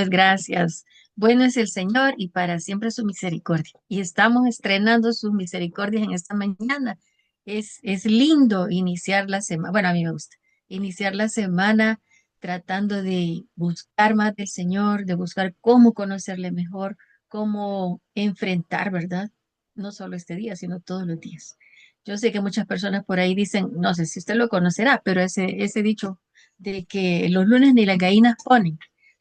Gracias. Bueno es el Señor y para siempre su misericordia. Y estamos estrenando sus misericordias en esta mañana. Es lindo iniciar la semana. Bueno, a mí me gusta iniciar la semana tratando de buscar más del Señor, de buscar cómo conocerle mejor, cómo enfrentar, ¿verdad? No solo este día, sino todos los días. Yo sé que muchas personas por ahí dicen, no sé si usted lo conocerá, pero ese dicho de que los lunes ni las gallinas ponen.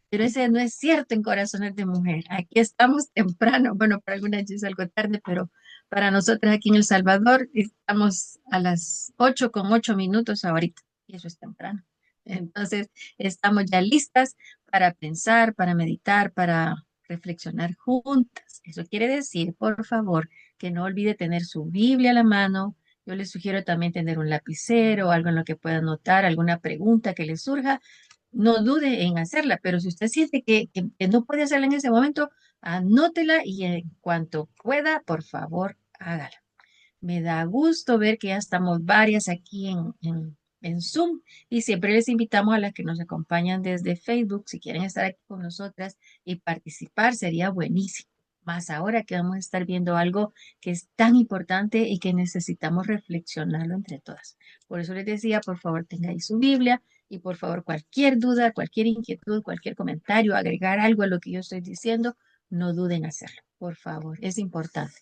Pero ese no es cierto en Corazones de Mujer. Aquí estamos temprano. Bueno, para algunas ya es algo tarde, pero para nosotros aquí en El Salvador estamos a las 8:08 ahorita. Y eso es temprano. Entonces, estamos ya listas para pensar, para meditar, para reflexionar juntas. Eso quiere decir, por favor, que no olvide tener su Biblia a la mano. Yo les sugiero también tener un lapicero, algo en lo que pueda anotar, alguna pregunta que le surja, no dude en hacerla, pero si usted siente que no puede hacerla en ese momento, anótela y en cuanto pueda, por favor, hágala. Me da gusto ver que ya estamos varias aquí en Zoom y siempre les invitamos a las que nos acompañan desde Facebook, si quieren estar aquí con nosotras y participar, sería buenísimo. Más ahora que vamos a estar viendo algo que es tan importante y que necesitamos reflexionarlo entre todas. Por eso les decía, por favor, tenga ahí su Biblia y por favor, cualquier duda, cualquier inquietud, cualquier comentario, agregar algo a lo que yo estoy diciendo, no duden en hacerlo. Por favor, es importante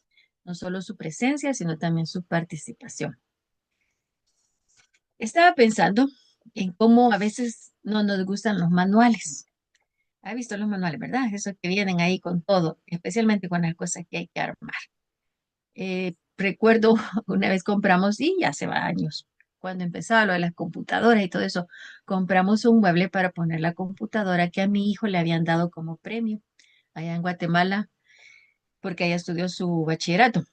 no solo su presencia, sino también su participación. Estaba pensando en cómo a veces no nos gustan los manuales. ¿Ha visto los manuales, verdad? Esos que vienen ahí con todo, especialmente con las cosas que hay que armar. Recuerdo una vez compramos, y ya hace años, cuando empezaba lo de las computadoras y todo eso, compramos un mueble para poner la computadora que a mi hijo le habían dado como premio allá en Guatemala, porque allá estudió su bachillerato.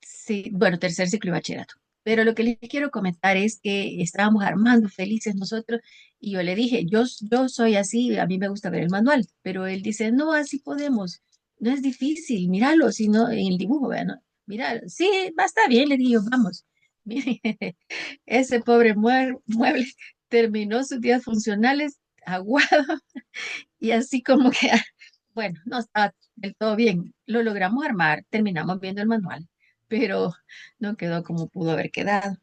Sí, bueno, tercer ciclo de bachillerato. Pero lo que les quiero comentar es que estábamos armando felices nosotros y yo le dije, yo soy así, a mí me gusta ver el manual, pero él dice, no, así podemos, no es difícil, míralo, sino en el dibujo, vean, ¿no? Mira, sí, va, está bien, le digo, vamos. Mire, ese pobre mueble terminó sus días funcionales aguado y así como que, bueno, no estaba del todo bien. Lo logramos armar, terminamos viendo el manual, pero no quedó como pudo haber quedado.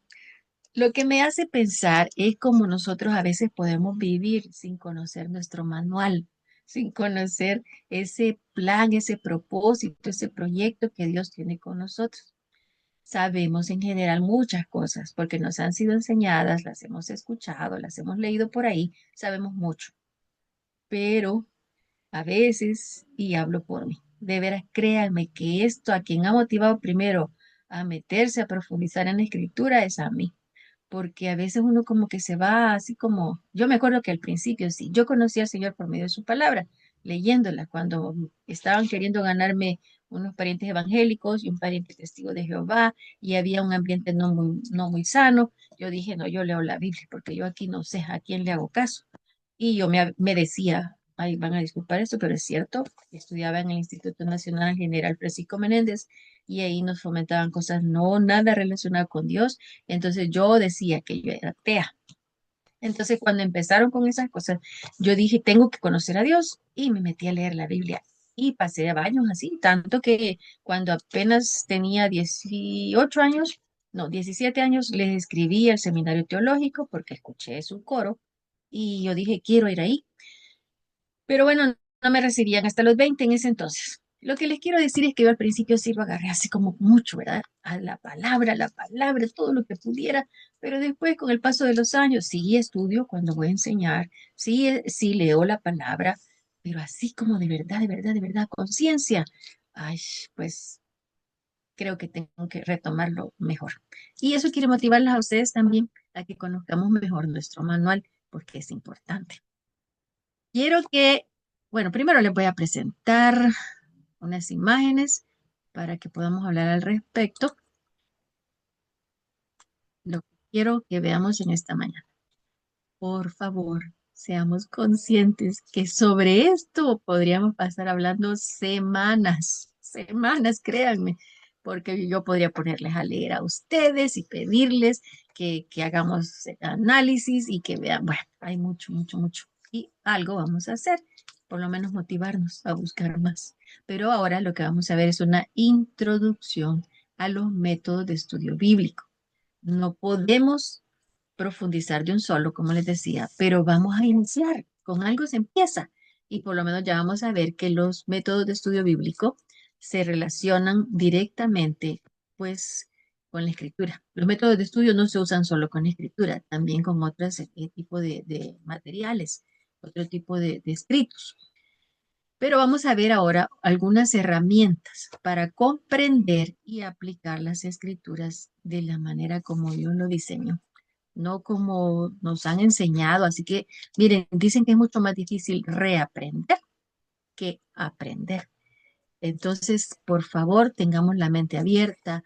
Lo que me hace pensar es cómo nosotros a veces podemos vivir sin conocer nuestro manual, sin conocer ese plan, ese propósito, ese proyecto que Dios tiene con nosotros. Sabemos en general muchas cosas porque nos han sido enseñadas, las hemos escuchado, las hemos leído por ahí, sabemos mucho, pero a veces, y hablo por mí, de veras créanme que esto a quien ha motivado primero a meterse, a profundizar en la escritura es a mí, porque a veces uno como que se va así como, yo me acuerdo que al principio sí, yo conocí al Señor por medio de su palabra, leyéndola, cuando estaban queriendo ganarme unos parientes evangélicos y un pariente testigo de Jehová, y había un ambiente no muy sano, yo dije, no, yo leo la Biblia, porque yo aquí no sé a quién le hago caso. Y yo me decía, ay, van a disculpar esto, pero es cierto, estudiaba en el Instituto Nacional General Francisco Menéndez y ahí nos fomentaban cosas no nada relacionadas con Dios. Entonces yo decía que yo era atea. Entonces cuando empezaron con esas cosas, yo dije, tengo que conocer a Dios y me metí a leer la Biblia. Y pasé años así, tanto que cuando apenas tenía 18 años, no, 17 años, les escribí al seminario teológico porque escuché su coro y yo dije, quiero ir ahí. Pero bueno, no me recibían hasta los 20 en ese entonces. Lo que les quiero decir es que yo al principio sí lo agarré así como mucho, ¿verdad? A la palabra, todo lo que pudiera, pero después con el paso de los años, sí estudio cuando voy a enseñar, sí, sí leo la palabra, pero así como de verdad, de verdad, de verdad, conciencia, ay, pues creo que tengo que retomarlo mejor. Y eso quiere motivarlas a ustedes también a que conozcamos mejor nuestro manual, porque es importante. Quiero que, bueno, primero les voy a presentar unas imágenes para que podamos hablar al respecto. Lo que quiero que veamos en esta mañana. Por favor, seamos conscientes que sobre esto podríamos pasar hablando semanas, semanas, créanme, porque yo podría ponerles a leer a ustedes y pedirles que hagamos análisis y que vean, bueno, hay mucho, mucho, mucho. y algo vamos a hacer, por lo menos motivarnos a buscar más. Pero ahora lo que vamos a ver es una introducción a los métodos de estudio bíblico. No podemos profundizar de un solo, como les decía, pero vamos a iniciar. Con algo se empieza y por lo menos ya vamos a ver que los métodos de estudio bíblico se relacionan directamente, pues, con la escritura. Los métodos de estudio no se usan solo con la escritura, también con otros tipos de materiales, otro tipo de escritos. Pero vamos a ver ahora algunas herramientas para comprender y aplicar las escrituras de la manera como Dios lo diseñó, no como nos han enseñado. Así que, miren, dicen que es mucho más difícil reaprender que aprender. Entonces, por favor, tengamos la mente abierta,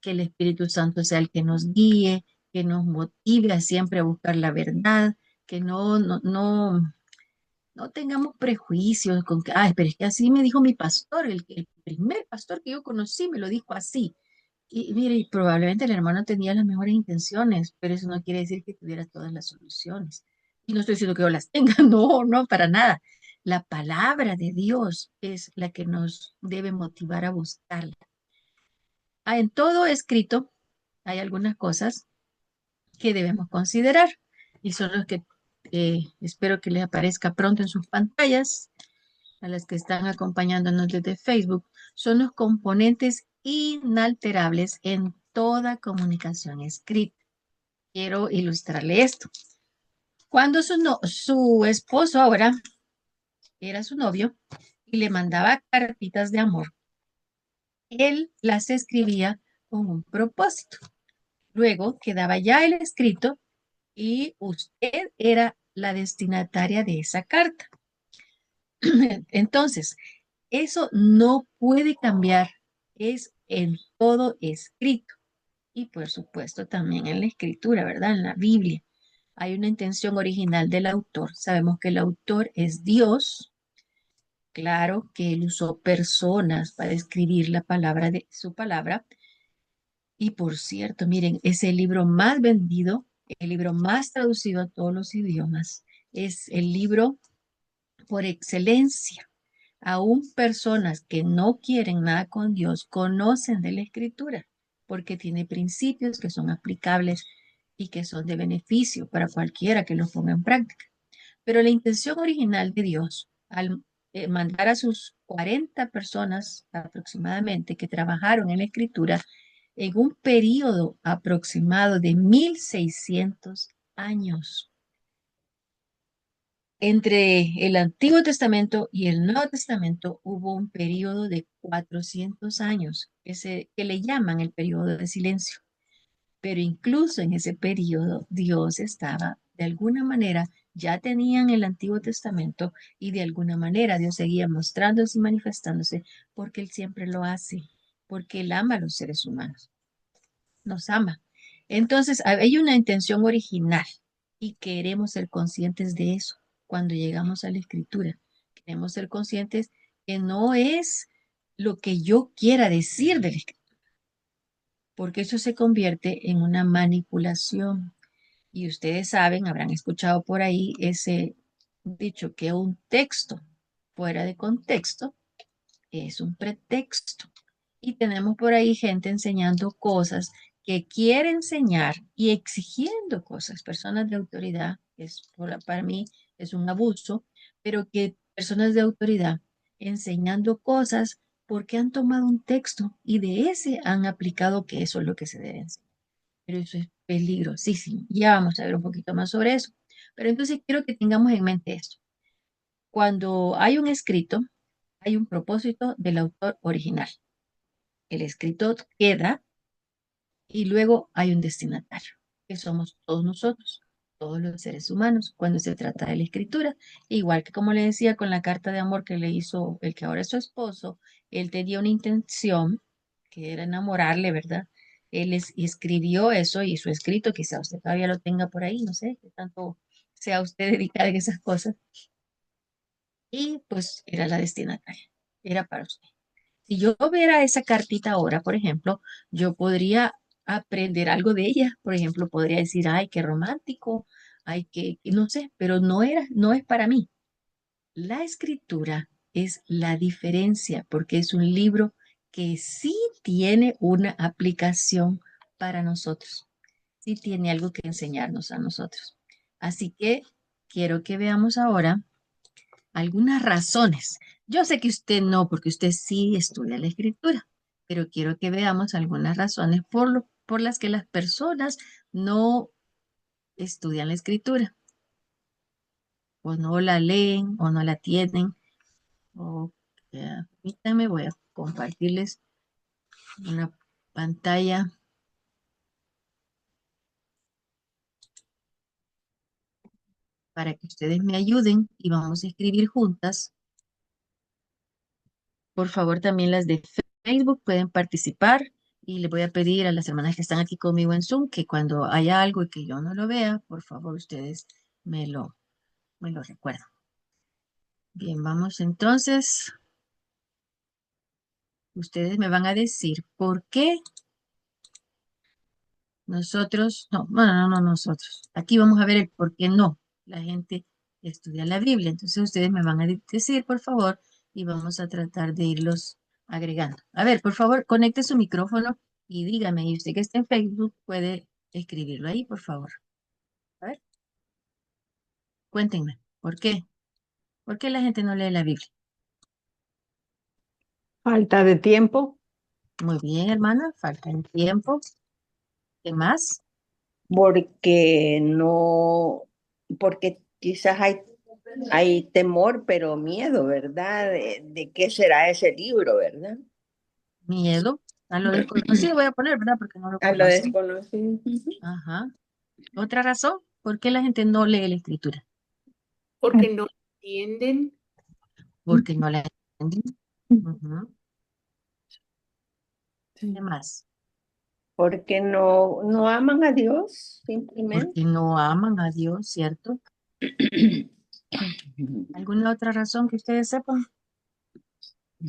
que el Espíritu Santo sea el que nos guíe, que nos motive a siempre a buscar la verdad, que no tengamos prejuicios con que, ay, pero es que así me dijo mi pastor, el primer pastor que yo conocí me lo dijo así. Y mire, y probablemente el hermano tenía las mejores intenciones, pero eso no quiere decir que tuviera todas las soluciones. Y no estoy diciendo que yo las tenga, no, no, para nada. La palabra de Dios es la que nos debe motivar a buscarla. Ah, en todo escrito hay algunas cosas que debemos considerar y son los que espero que les aparezca pronto en sus pantallas a las que están acompañándonos desde Facebook, son los componentes inalterables en toda comunicación escrita. Quiero ilustrarle esto. Cuando su esposo ahora era su novio y le mandaba cartitas de amor, él las escribía con un propósito. Luego quedaba ya el escrito y usted era la destinataria de esa carta. Entonces, eso no puede cambiar, es en todo escrito y por supuesto también en la escritura, ¿verdad? En la Biblia. Hay una intención original del autor. Sabemos que el autor es Dios. Claro que él usó personas para escribir la palabra de su palabra. Y por cierto, miren, es el libro más vendido, el libro más traducido a todos los idiomas. Es el libro por excelencia. Aún personas que no quieren nada con Dios conocen de la Escritura porque tiene principios que son aplicables y que son de beneficio para cualquiera que los ponga en práctica. Pero la intención original de Dios al mandar a sus 40 personas aproximadamente que trabajaron en la Escritura en un periodo aproximado de 1600 años. Entre el Antiguo Testamento y el Nuevo Testamento hubo un periodo de 400 años que le llaman el periodo de silencio. Pero incluso en ese periodo Dios estaba, de alguna manera, ya tenían el Antiguo Testamento y de alguna manera Dios seguía mostrándose y manifestándose porque Él siempre lo hace, porque Él ama a los seres humanos, nos ama. Entonces, hay una intención original y queremos ser conscientes de eso cuando llegamos a la escritura. Queremos ser conscientes que no es lo que yo quiera decir de la escritura, porque eso se convierte en una manipulación. Y ustedes saben, habrán escuchado por ahí ese dicho que un texto fuera de contexto es un pretexto. Y tenemos por ahí gente enseñando cosas que quiere enseñar y exigiendo cosas, personas de autoridad, que para mí es un abuso, pero que personas de autoridad enseñando cosas porque han tomado un texto y de ese han aplicado que eso es lo que se debe enseñar. Pero eso es peligrosísimo. Ya vamos a ver un poquito más sobre eso. Pero entonces quiero que tengamos en mente esto. Cuando hay un escrito, hay un propósito del autor original. El escrito queda y luego hay un destinatario, que somos todos nosotros, todos los seres humanos, cuando se trata de la escritura. Igual que como le decía con la carta de amor que le hizo el que ahora es su esposo, él tenía una intención que era enamorarle, ¿verdad? Él escribió eso y su escrito, quizá usted todavía lo tenga por ahí, no sé, que tanto sea usted dedicada en esas cosas. Y pues era la destinataria, era para usted. Si yo viera esa cartita ahora, por ejemplo, yo podría aprender algo de ella. Por ejemplo, podría decir, ay, qué romántico. no sé, pero no es para mí. La escritura es la diferencia porque es un libro que sí tiene una aplicación para nosotros, sí tiene algo que enseñarnos a nosotros. Así que quiero que veamos ahora algunas razones. Yo sé que usted no, porque usted sí estudia la escritura, pero quiero que veamos algunas razones por las que las personas no estudian la escritura, o no la leen, o no la tienen. O, permítanme, voy a compartirles una pantalla para que ustedes me ayuden y vamos a escribir juntas. Por favor, también las de Facebook pueden participar y les voy a pedir a las hermanas que están aquí conmigo en Zoom que cuando haya algo y que yo no lo vea, por favor, ustedes me lo, me lo recuerdan. Bien, vamos entonces. Ustedes me van a decir por qué nosotros, no, nosotros. Aquí vamos a ver el por qué no. La gente estudia la Biblia. Entonces ustedes me van a decir, por favor, y vamos a tratar de irlos agregando. A ver, por favor, conecte su micrófono y dígame, y usted que está en Facebook puede escribirlo ahí, por favor. A ver, cuéntenme, ¿por qué? ¿Por qué la gente no lee la Biblia? Falta de tiempo, Muy bien, hermana, falta el tiempo. ¿Qué más? porque no, porque quizás hay temor, pero miedo, ¿verdad? De qué será ese libro, ¿verdad? Miedo a lo desconocido voy a poner, ¿verdad? Porque no lo A lo conocen. desconocido. Ujú. Ajá. Otra razón, ¿por qué la gente no lee la escritura? Porque no entienden, Porque no la entienden. Ujú. ¿Qué más? Porque no aman a Dios, simplemente. Porque no aman a Dios, ¿cierto? ¿Alguna otra razón que ustedes sepan?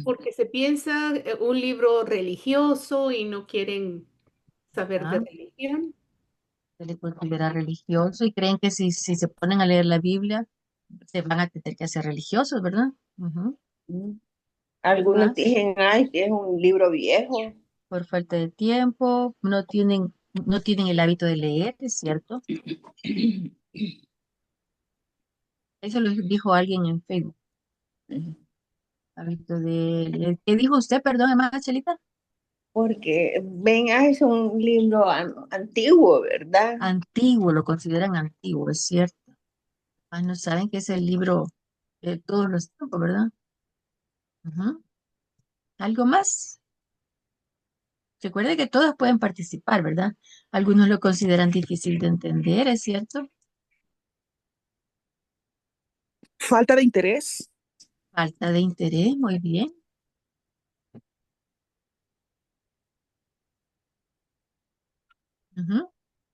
porque se piensa un libro religioso y no quieren saber de Ah, religión. se les considera religioso y creen que si se ponen a leer la Biblia, se van a tener que hacer religiosos, ¿verdad? Ujú. Mm. ¿Qué Algunos más? dicen, ay, que es un libro viejo. Por falta de tiempo, no tienen el hábito de leer, ¿es cierto? Eso lo dijo alguien en Facebook. Hábito de leer. ¿Qué dijo usted, perdón, hermana Chelita? Porque ven, ah, es un libro antiguo, ¿verdad? Antiguo, lo consideran antiguo, es cierto. Ah, no saben que es el libro de todos los tiempos, ¿verdad? Ujú. ¿Algo más? Recuerde que todos pueden participar, ¿verdad? Algunos lo consideran difícil de entender, ¿es cierto? falta de interés, Falta de interés, muy bien. Ujú.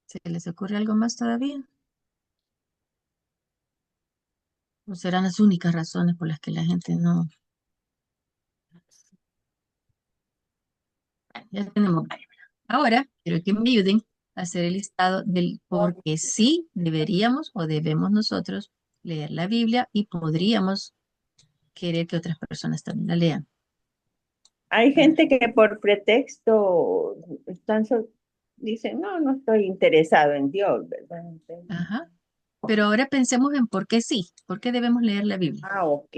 ¿Se les ocurre algo más todavía? ¿O serán las únicas razones por las que la gente no? Ya tenemos varias. Ahora, quiero que me ayuden a hacer el listado del por qué sí deberíamos o debemos nosotros leer la Biblia y podríamos querer que otras personas también la lean. Hay A ver, gente que por pretexto dicen, no estoy interesado en Dios, ¿verdad? ajá. Pero ahora pensemos en por qué sí, por qué debemos leer la Biblia. Ah, ok.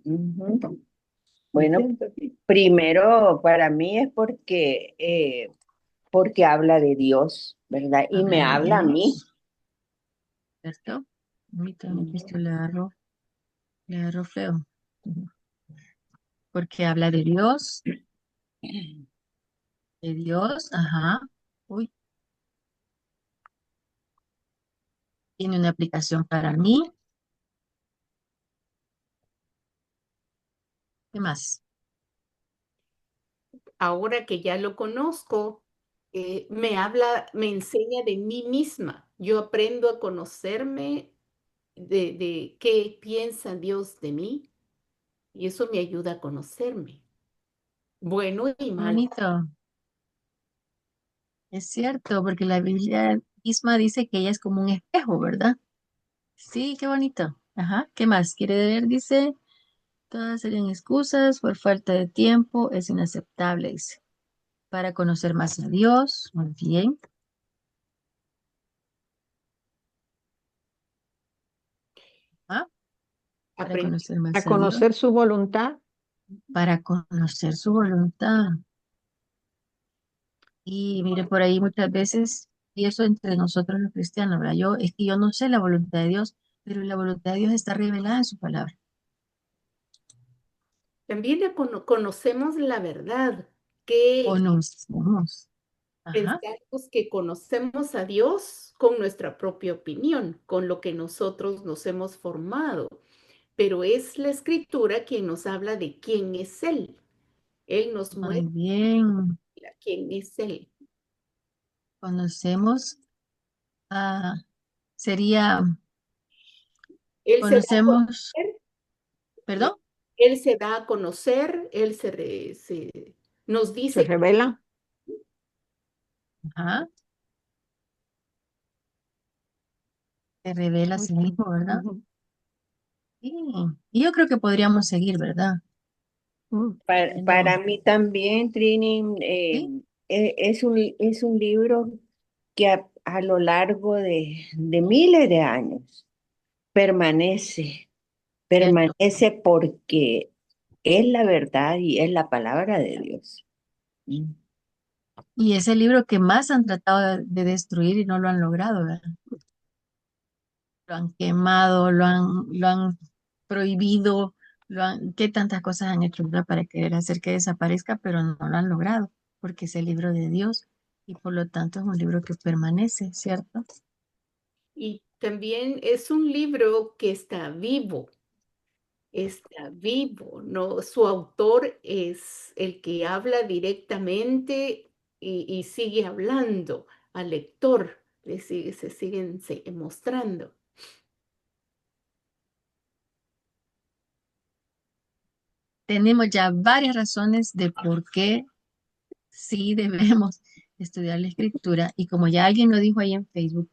Ujú. Bueno, primero para mí es porque habla de Dios, ¿verdad? Y Habla me de habla a mí. Dios, ¿cierto? Permítame que esto le agarro feo. Ujú. Porque habla de Dios, ajá. Uy, tiene una aplicación para mí. ¿Qué más? Ahora que ya lo conozco, me habla, me enseña de mí misma. Yo aprendo a conocerme de qué piensa Dios de mí y eso me ayuda a conocerme, bueno y mal. Bonito. Es cierto, porque la Biblia misma dice que ella es como un espejo, ¿verdad? Sí, qué bonito. Ajá. ¿Qué más quiere leer? Dice, todas serían excusas por falta de tiempo, es inaceptable, dice. Para conocer más a Dios, muy bien. ¿Ah? Para Aprendí. conocer A más a Dios, conocer su voluntad. para conocer su voluntad. Y mire, por ahí muchas veces, y eso entre nosotros los cristianos, ¿verdad? Es que yo no sé la voluntad de Dios, pero la voluntad de Dios está revelada en su palabra. También conocemos la verdad, que Conocemos. Ajá. pensamos que conocemos a Dios con nuestra propia opinión, con lo que nosotros nos hemos formado, pero es la Escritura quien nos habla de quién es Él. Él nos Muy muestra bien. quién es Él. Conocemos, sería, Él se da a conocemos, conocer, perdón, Él se da a conocer, Él nos Se dice, revela. ajá, se revela a Muy sí bien. mismo, ¿verdad? Ujú. Sí. Y yo creo que podríamos seguir, ¿verdad? Para No, mí también, Trini, sí, es un libro que a lo largo de miles de años permanece, cierto. permanece porque es la verdad y es la palabra de Dios. Mm. Y es el libro que más han tratado de destruir y no lo han logrado, ¿verdad? Lo han quemado, lo han prohibido, qué tantas cosas han hecho, ¿verdad? Para querer hacer que desaparezca, pero no lo han logrado, porque es el libro de Dios y por lo tanto es un libro que permanece, ¿cierto? y también es un libro que está vivo, ¿no? Su autor es el que habla directamente y sigue hablando al lector, se siguen mostrando. Tenemos ya varias razones de por qué sí debemos estudiar la escritura y como ya alguien lo dijo ahí en Facebook,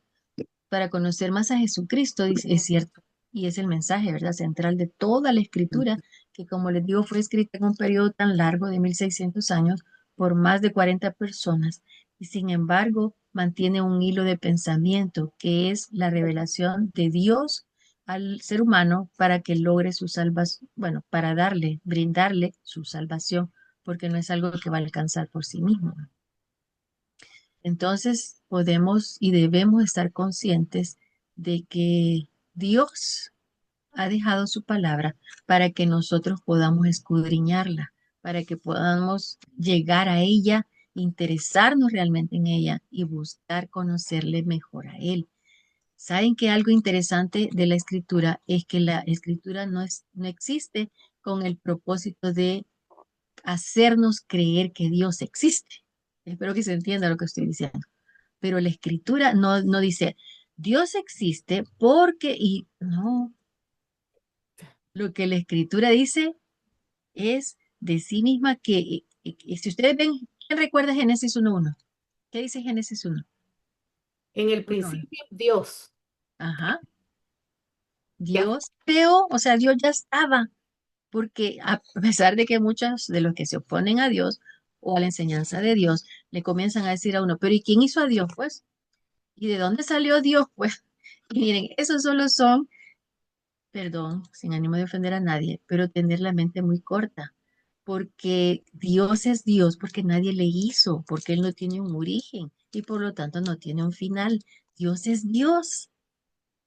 para conocer más a Jesucristo, es cierto, y es el mensaje, ¿verdad? Central de toda la escritura, que como les digo, fue escrita en un periodo tan largo de 1600 años por más de 40 personas, y sin embargo mantiene un hilo de pensamiento que es la revelación de Dios al ser humano para que logre su salvación, bueno, para brindarle su salvación, porque no es algo que va a alcanzar por sí mismo. Entonces, podemos y debemos estar conscientes de que Dios ha dejado su palabra para que nosotros podamos escudriñarla, para que podamos llegar a ella, interesarnos realmente en ella y buscar conocerle mejor a Él. Saben que algo interesante de la escritura es que la escritura no existe con el propósito de hacernos creer que Dios existe. Espero que se entienda lo que estoy diciendo, pero la escritura no dice, Dios existe porque, y no, lo que la escritura dice es de sí misma que, si ustedes ven, ¿quién recuerda Génesis 1:1? ¿Qué dice Génesis 1? En el 1:1. principio, Dios. Ajá, Ya Dios creó, o sea, Dios ya estaba, porque a pesar de que muchos de los que se oponen a Dios o a la enseñanza de Dios le comienzan a decir a uno, pero ¿y quién hizo a Dios? Pues, ¿y de dónde salió Dios? Pues, y miren, esos solo son, perdón, sin ánimo de ofender a nadie, pero tener la mente muy corta, porque Dios es Dios, porque nadie le hizo, porque Él no tiene un origen y por lo tanto no tiene un final. Dios es Dios,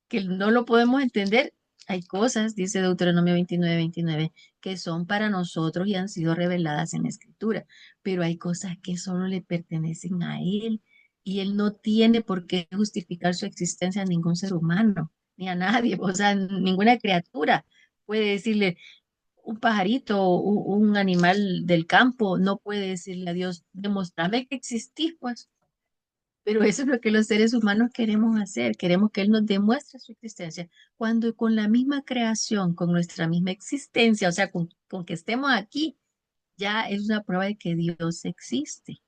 que no lo podemos entender. Hay cosas, dice Deuteronomio 29:29, que son para nosotros y han sido reveladas en la Escritura, pero hay cosas que solo le pertenecen a Él y Él no tiene por qué justificar su existencia a ningún ser humano, ni a nadie, o sea, ninguna criatura puede decirle, un pajarito o un animal del campo no puede decirle a Dios, demostrame que existís, pues. Pero eso es lo que los seres humanos queremos hacer. Queremos que Él nos demuestre su existencia. Cuando con la misma creación, con nuestra misma existencia, o sea, con que estemos aquí, ya es una prueba de que Dios existe.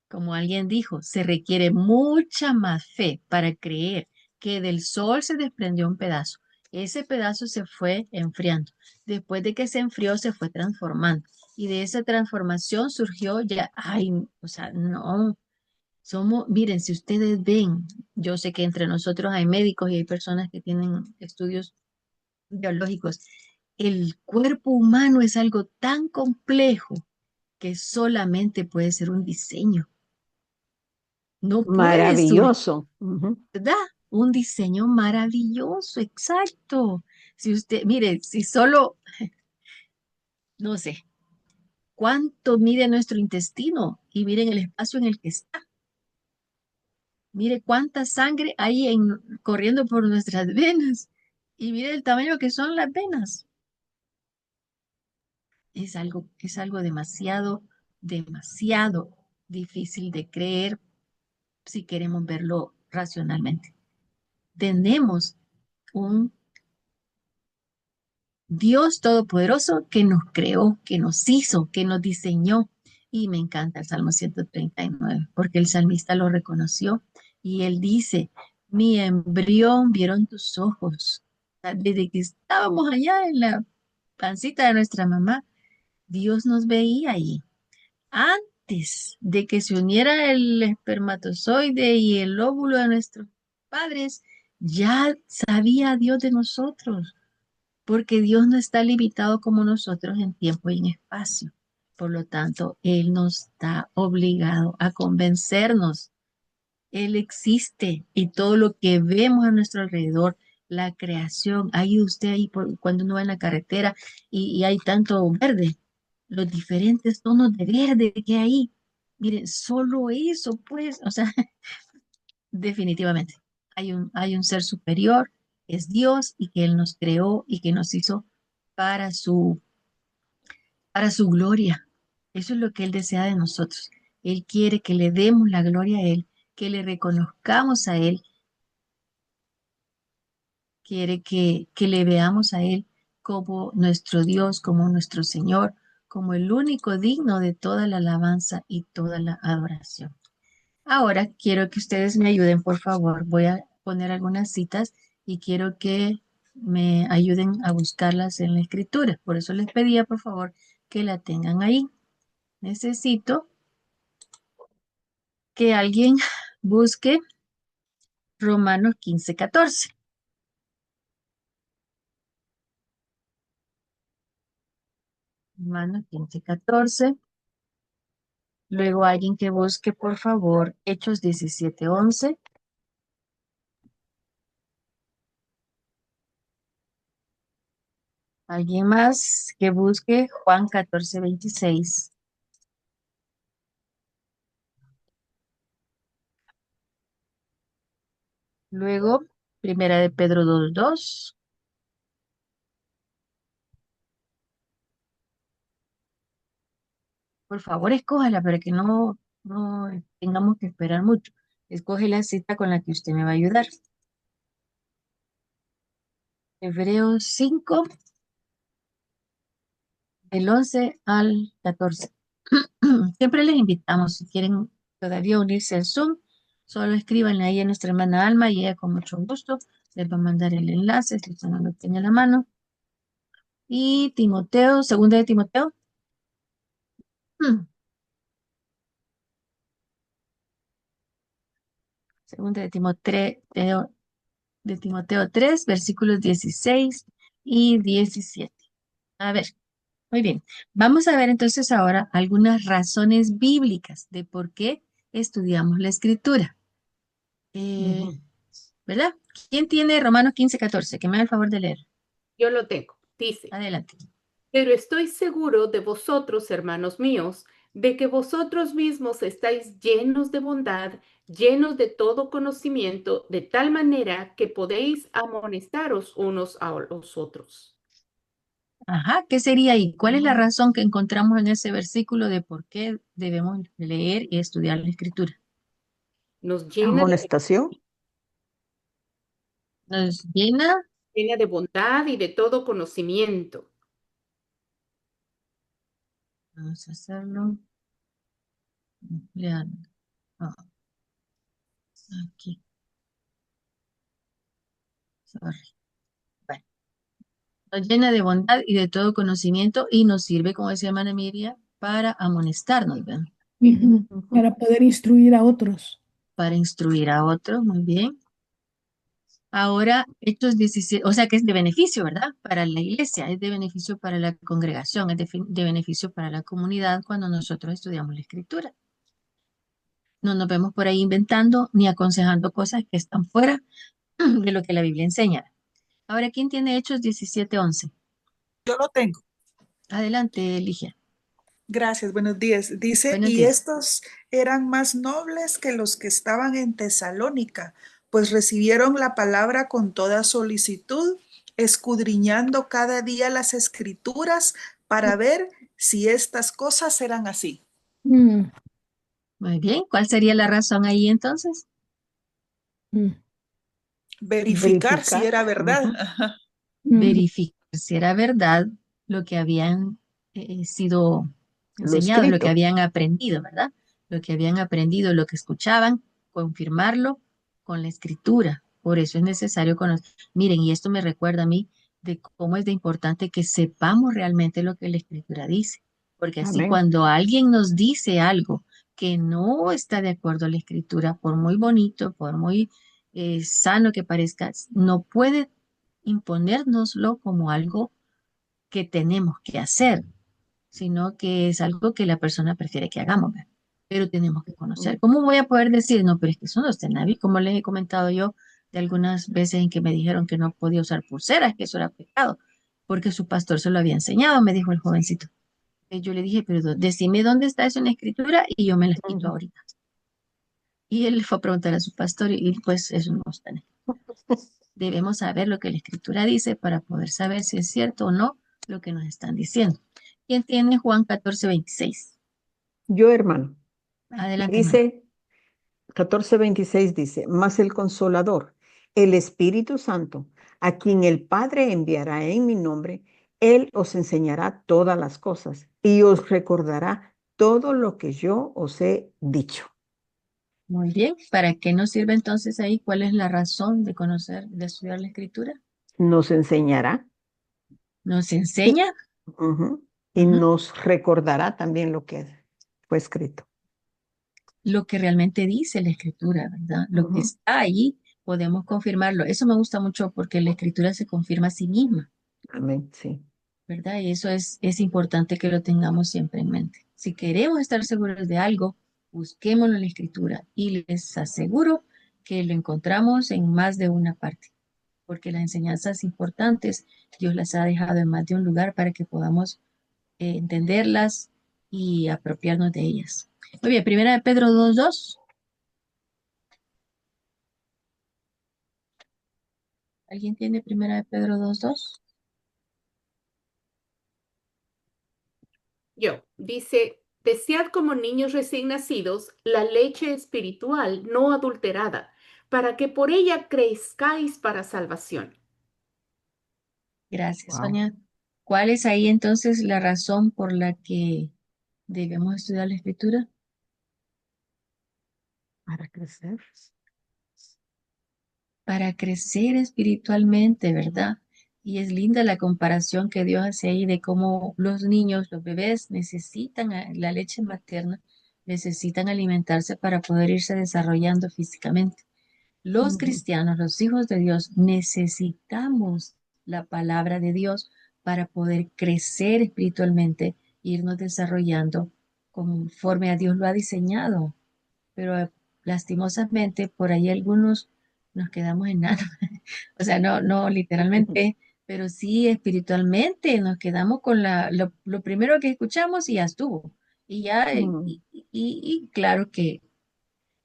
Como alguien dijo, se requiere mucha más fe para creer que del sol se desprendió un pedazo. Ese pedazo se fue enfriando. Después de que se enfrió, se fue transformando. Y de esa transformación surgió ya, ay, o sea, no, somos, miren, si ustedes ven, yo sé que entre nosotros hay médicos y hay personas que tienen estudios biológicos. El cuerpo humano es algo tan complejo que solamente puede ser un diseño. No puede surgir, Maravilloso. Ujú. ¿verdad? Un diseño maravilloso, exacto. Si usted, mire, si solo, no sé, cuánto mide nuestro intestino y miren el espacio en el que está. Mire cuánta sangre hay corriendo por nuestras venas y mire el tamaño que son las venas. Es algo demasiado, demasiado difícil de creer si queremos verlo racionalmente. Tenemos un Dios todopoderoso que nos creó, que nos hizo, que nos diseñó. Y me encanta el Salmo 139, porque el salmista lo reconoció y él dice, mi embrión vieron tus ojos. O sea, desde que estábamos allá en la pancita de nuestra mamá, Dios nos veía ahí. Antes de que se uniera el espermatozoide y el óvulo de nuestros padres, ya sabía Dios de nosotros, porque Dios no está limitado como nosotros en tiempo y en espacio. Por lo tanto, Él nos está obligado a convencernos. Él existe y todo lo que vemos a nuestro alrededor, la creación, ha ido usted ahí cuando uno va en la carretera y hay tanto verde, los diferentes tonos de verde que hay ahí. Miren, solo eso, pues, o sea, definitivamente, hay un ser superior, es Dios y que Él nos creó y que nos hizo para para su gloria. Eso es lo que Él desea de nosotros. Él quiere que le demos la gloria a Él, que le reconozcamos a Él, quiere que le veamos a Él como nuestro Dios, como nuestro Señor, como el único digno de toda la alabanza y toda la adoración. Ahora quiero que ustedes me ayuden, por favor. Voy a poner algunas citas y quiero que me ayuden a buscarlas en la escritura. Por eso les pedía, por favor, que la tengan ahí. Necesito que alguien busque Romanos 15:14. Romanos 15:14. Luego alguien que busque, por favor, Hechos 17:11. Alguien más que busque Juan 14:26. Luego, Primera de Pedro 2:2. Por favor, escójala para que no tengamos que esperar mucho. Escoge la cita con la que usted me va a ayudar. Hebreos 5, del 11 al 14. Siempre les invitamos, si quieren todavía unirse al Zoom, solo escríbanle ahí a nuestra hermana Alma y ella con mucho gusto les va a mandar el enlace si usted no lo tiene a la mano. Y Timoteo, segunda de Timoteo. Segunda de Timoteo 3, versículos 16 y 17. A ver, muy bien. Vamos a ver entonces ahora algunas razones bíblicas de por qué estudiamos la escritura. Ujú. ¿Verdad? ¿Quién tiene Romanos 15:14? Que me haga el favor de leer. Yo lo tengo. Dice, Adelante. pero estoy seguro de vosotros, hermanos míos, de que vosotros mismos estáis llenos de bondad, llenos de todo conocimiento, de tal manera que podéis amonestaros unos a los otros. Ajá, ¿qué sería ahí? ¿Cuál es la razón que encontramos en ese versículo de por qué debemos leer y estudiar la escritura? Nos llena Amonestación. Nos llena, llena de bondad y de todo conocimiento. vamos a hacerlo, empleando. Ah, aquí. Sorry. Bueno, nos llena de bondad y de todo conocimiento y nos sirve, como decía hermana Miriam, para amonestarnos, ¿verdad? Ujú. Ujú. Para poder instruir a otros. Para instruir a otros, muy bien. Ahora, Hechos 17, o sea que es de beneficio, ¿verdad? Para la iglesia, es de beneficio para la congregación, es de beneficio para la comunidad cuando nosotros estudiamos la escritura. No nos vemos por ahí inventando ni aconsejando cosas que están fuera de lo que la Biblia enseña. Ahora, ¿quién tiene Hechos 17:11? Yo lo tengo. Adelante, Ligia. Gracias, buenos días. Dice, Buenos y días. estos eran más nobles que los que estaban en Tesalónica, pues recibieron la palabra con toda solicitud, escudriñando cada día las escrituras para ver si estas cosas eran así. Mm, Muy bien. ¿Cuál sería la razón ahí entonces? mm, Verificar si Verificar. era verdad. Ujú. Ajá. mm. Verificar si era verdad lo que habían sido Lo enseñado, lo que escrito. habían aprendido, ¿verdad? Lo que habían aprendido, lo que escuchaban, confirmarlo con la escritura. Por eso es necesario conocer. Miren, y esto me recuerda a mí de cómo es de importante que sepamos realmente lo que la escritura dice, porque así Amén. cuando alguien nos dice algo que no está de acuerdo a la escritura, por muy bonito, por muy sano que parezca, no puede imponérnoslo como algo que tenemos que hacer, sino que es algo que la persona prefiere que hagamos, ¿verdad? Pero tenemos que conocer. Mm. ¿Cómo voy a poder decir, no, pero es que eso no está en la Biblia? Como les he comentado yo de algunas veces en que me dijeron que no podía usar pulseras, que eso era pecado, porque su pastor se lo había enseñado, me dijo el jovencito. Y yo le dije, pero decime dónde está eso en la escritura y yo me las quito Ujú. ahorita. Y él fue a preguntar a su pastor y pues eso no está en la Debemos saber lo que la escritura dice para poder saber si es cierto o no lo que nos están diciendo. ¿Quién tiene Juan 14:26? Yo, hermano. Y Adelante, hermano. dice, 14:26 dice, mas el Consolador, el Espíritu Santo, a quien el Padre enviará en mi nombre, Él os enseñará todas las cosas y os recordará todo lo que yo os he dicho. Muy bien. ¿Para qué nos sirve entonces ahí? ¿Cuál es la razón de conocer, de estudiar la escritura? Nos enseñará Nos y, enseña ujú, y ujú, nos recordará también lo que fue escrito. lo que realmente dice la escritura, ¿verdad? Lo que Ujú. está ahí, podemos confirmarlo. Eso me gusta mucho porque la escritura se confirma a sí misma. Amén, sí. ¿Verdad? Y eso es importante que lo tengamos siempre en mente. Si queremos estar seguros de algo, busquémoslo en la escritura y les aseguro que lo encontramos en más de una parte, porque las enseñanzas importantes Dios las ha dejado en más de un lugar para que podamos entenderlas y apropiarnos de ellas. Muy bien, primera de Pedro 2:2. ¿Alguien tiene primera de Pedro 2:2? Yo, dice, desead como niños recién nacidos la leche espiritual no adulterada, para que por ella crezcáis para salvación. Gracias, Wow. Sonia. ¿Cuál es ahí entonces la razón por la que debemos estudiar la escritura? Para crecer. Para crecer espiritualmente, ¿verdad? Y es linda la comparación que Dios hace ahí de cómo los niños, los bebés necesitan la leche materna, necesitan alimentarse para poder irse desarrollando físicamente. Los Ujú. cristianos, los hijos de Dios, necesitamos la palabra de Dios para poder crecer espiritualmente, irnos desarrollando conforme a Dios lo ha diseñado. Pero lastimosamente por ahí algunos nos quedamos en nada. O sea, no, no literalmente, pero sí espiritualmente nos quedamos con lo primero que escuchamos y ya estuvo. Y ya, Mm. y claro que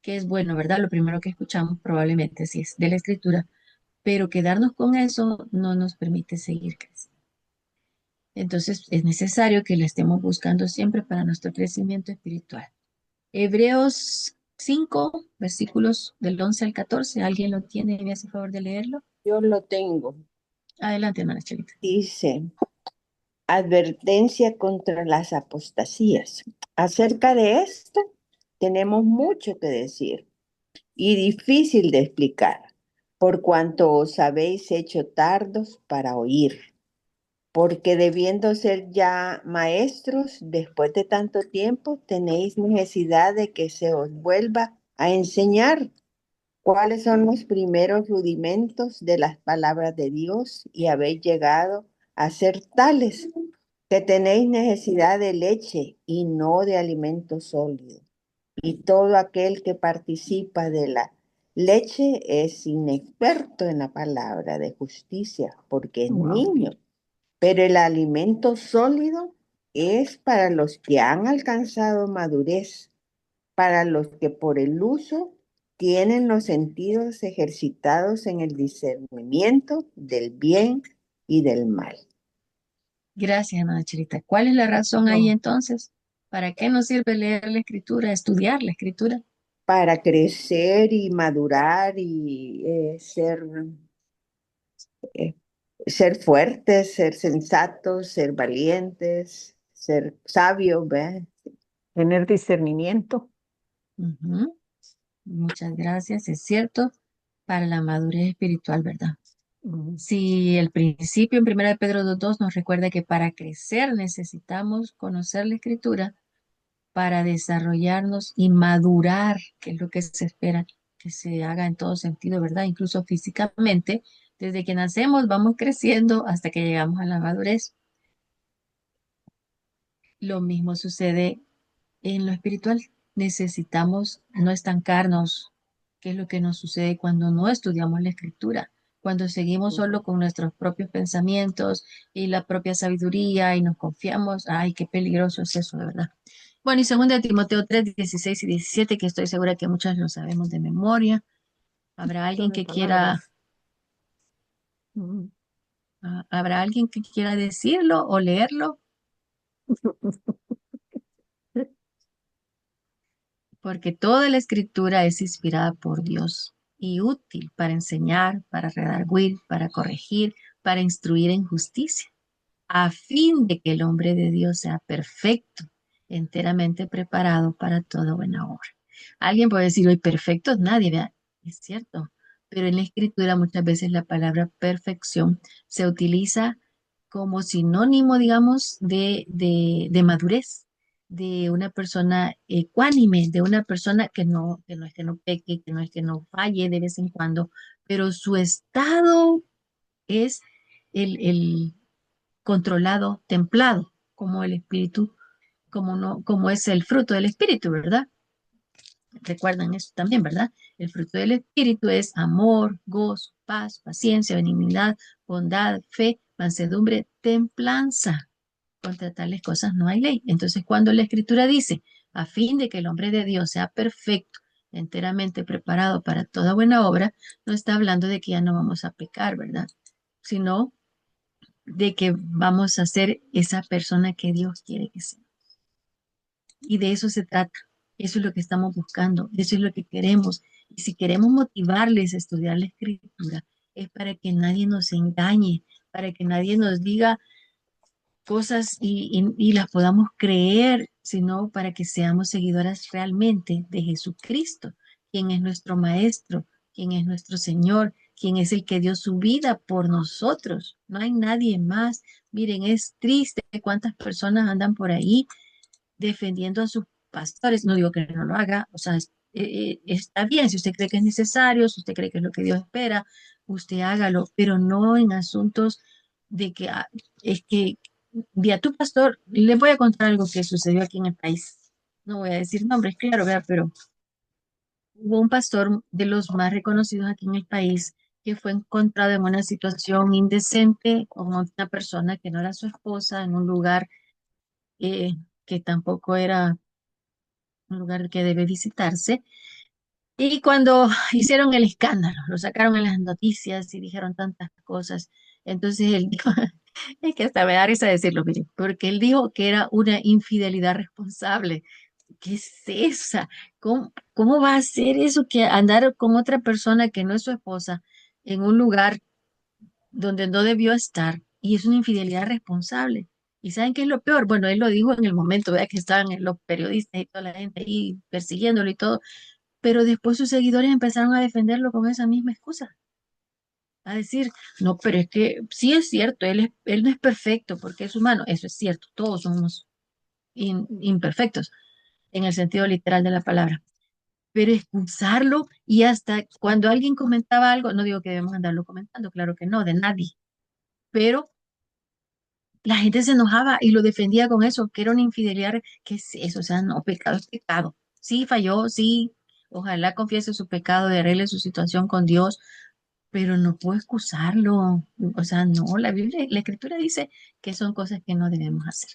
es bueno, ¿verdad? Lo primero que escuchamos probablemente sí es de la escritura, pero quedarnos con eso no nos permite seguir creciendo. Entonces es necesario que la estemos buscando siempre para nuestro crecimiento espiritual. Hebreos 5 versículos del 11 al 14. ¿Alguien lo tiene y me hace favor de leerlo? Yo lo tengo. Adelante, hermana Chelita. Dice, advertencia contra las apostasías. Acerca de esto, tenemos mucho que decir y difícil de explicar, por cuanto os habéis hecho tardos para oír, porque debiendo ser ya maestros, después de tanto tiempo, tenéis necesidad de que se os vuelva a enseñar cuáles son los primeros rudimentos de las palabras de Dios y habéis llegado a ser tales que tenéis necesidad de leche y no de alimento sólido. Y todo aquel que participa de la leche es inexperto en la palabra de justicia, porque es Wow. niño. Pero el alimento sólido es para los que han alcanzado madurez, para los que por el uso tienen los sentidos ejercitados en el discernimiento del bien y del mal. Gracias, hermana Chirita. ¿Cuál es la razón ahí No. entonces? ¿Para qué nos sirve leer la escritura, estudiar la escritura? Para crecer y madurar y ser fuertes, ser sensatos, ser valientes, ser sabios, ¿verdad? Tener discernimiento. Ujú. Muchas gracias, es cierto, para la madurez espiritual, ¿verdad? Mm. Si el principio en 1 Pedro 2:2 nos recuerda que para crecer necesitamos conocer la escritura para desarrollarnos y madurar, que es lo que se espera que se haga en todo sentido, ¿verdad? Incluso físicamente, desde que nacemos vamos creciendo hasta que llegamos a la madurez. Lo mismo sucede en lo espiritual. Necesitamos no estancarnos, que es lo que nos sucede cuando no estudiamos la escritura, cuando seguimos solo con nuestros propios pensamientos y la propia sabiduría y nos confiamos. Ay, qué peligroso es eso, de verdad. Bueno, y 2 Timoteo 3:16 y 17, que estoy segura que muchas lo sabemos de memoria. ¿Habrá alguien Son de que quiera, palabras. Mm. habrá alguien que quiera decirlo o leerlo? Porque toda la escritura es inspirada por Dios y útil para enseñar, para redarguir, para corregir, para instruir en justicia, a fin de que el hombre de Dios sea perfecto, enteramente preparado para toda buena obra. Alguien puede decir, hoy perfecto es nadie, ¿verdad? Es cierto, pero en la escritura muchas veces la palabra perfección se utiliza como sinónimo, digamos, de madurez, de una persona ecuánime, de una persona que no es que no peque, que no es que no falle de vez en cuando, pero su estado es el controlado, templado, como el espíritu, como no, como es el fruto del espíritu, ¿verdad? Recuerdan eso también, ¿verdad? El fruto del espíritu es amor, gozo, paz, paciencia, benignidad, bondad, fe, mansedumbre, templanza. Contra tales cosas no hay ley. Entonces, cuando la escritura dice, a fin de que el hombre de Dios sea perfecto, enteramente preparado para toda buena obra, no está hablando de que ya no vamos a pecar, ¿verdad? Sino de que vamos a ser esa persona que Dios quiere que sea. Y de eso se trata. Eso es lo que estamos buscando. Eso es lo que queremos. Y si queremos motivarles a estudiar la escritura, es para que nadie nos engañe, para que nadie nos diga cosas y las podamos creer, sino para que seamos seguidoras realmente de Jesucristo, quien es nuestro Maestro, quien es nuestro Señor, quien es el que dio su vida por nosotros. No hay nadie más. Miren, es triste cuántas personas andan por ahí defendiendo a sus pastores. No digo que no lo haga, o sea, está bien, si usted cree que es necesario, si usted cree que es lo que Dios espera, usted hágalo, pero no en asuntos de que es que vi a tu pastor. Les voy a contar algo que sucedió aquí en el país. No voy a decir nombres, claro, ¿verdad? Pero hubo un pastor de los más reconocidos aquí en el país que fue encontrado en una situación indecente con una persona que no era su esposa en un lugar eh, que tampoco era un lugar que debe visitarse. Y cuando hicieron el escándalo, lo sacaron en las noticias y dijeron tantas cosas, entonces él dijo, es que hasta me da risa decirlo, mire, porque él dijo que era una infidelidad responsable. ¿Qué es esa? ¿Cómo va a ser eso que andar con otra persona que no es su esposa en un lugar donde no debió estar? Y es una infidelidad responsable. ¿Y saben qué es lo peor? Bueno, él lo dijo en el momento, ¿verdad? Que estaban los periodistas y toda la gente ahí persiguiéndolo y todo, pero después sus seguidores empezaron a defenderlo con esa misma excusa. a decir, no, pero es que sí es cierto, él no es perfecto porque es humano. Eso es cierto, todos somos imperfectos en el sentido literal de la palabra. Pero excusarlo y hasta cuando alguien comentaba algo, no digo que debemos andarlo comentando, claro que no, de nadie, pero la gente se enojaba y lo defendía con eso, que era una infidelidad, que es eso, o sea, no, pecado es pecado. Sí falló, sí, ojalá confiese su pecado y arregle su situación con Dios, pero no puedo excusarlo. O sea, no, la Biblia, la Escritura dice que son cosas que no debemos hacer.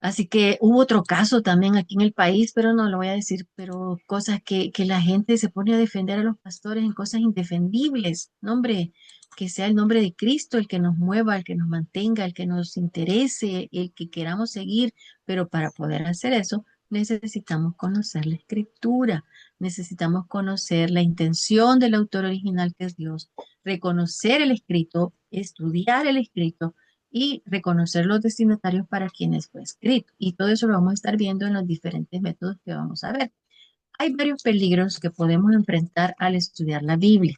Así que hubo otro caso también aquí en el país, pero no lo voy a decir, pero cosas que la gente se pone a defender a los pastores en cosas indefendibles. No, hombre, que sea el nombre de Cristo el que nos mueva, el que nos mantenga, el que nos interese, el que queramos seguir, pero para poder hacer eso necesitamos conocer la Escritura, necesitamos conocer la intención del autor original que es Dios, reconocer el escrito, estudiar el escrito y reconocer los destinatarios para quienes fue escrito. Y todo eso lo vamos a estar viendo en los diferentes métodos que vamos a ver. Hay varios peligros que podemos enfrentar al estudiar la Biblia.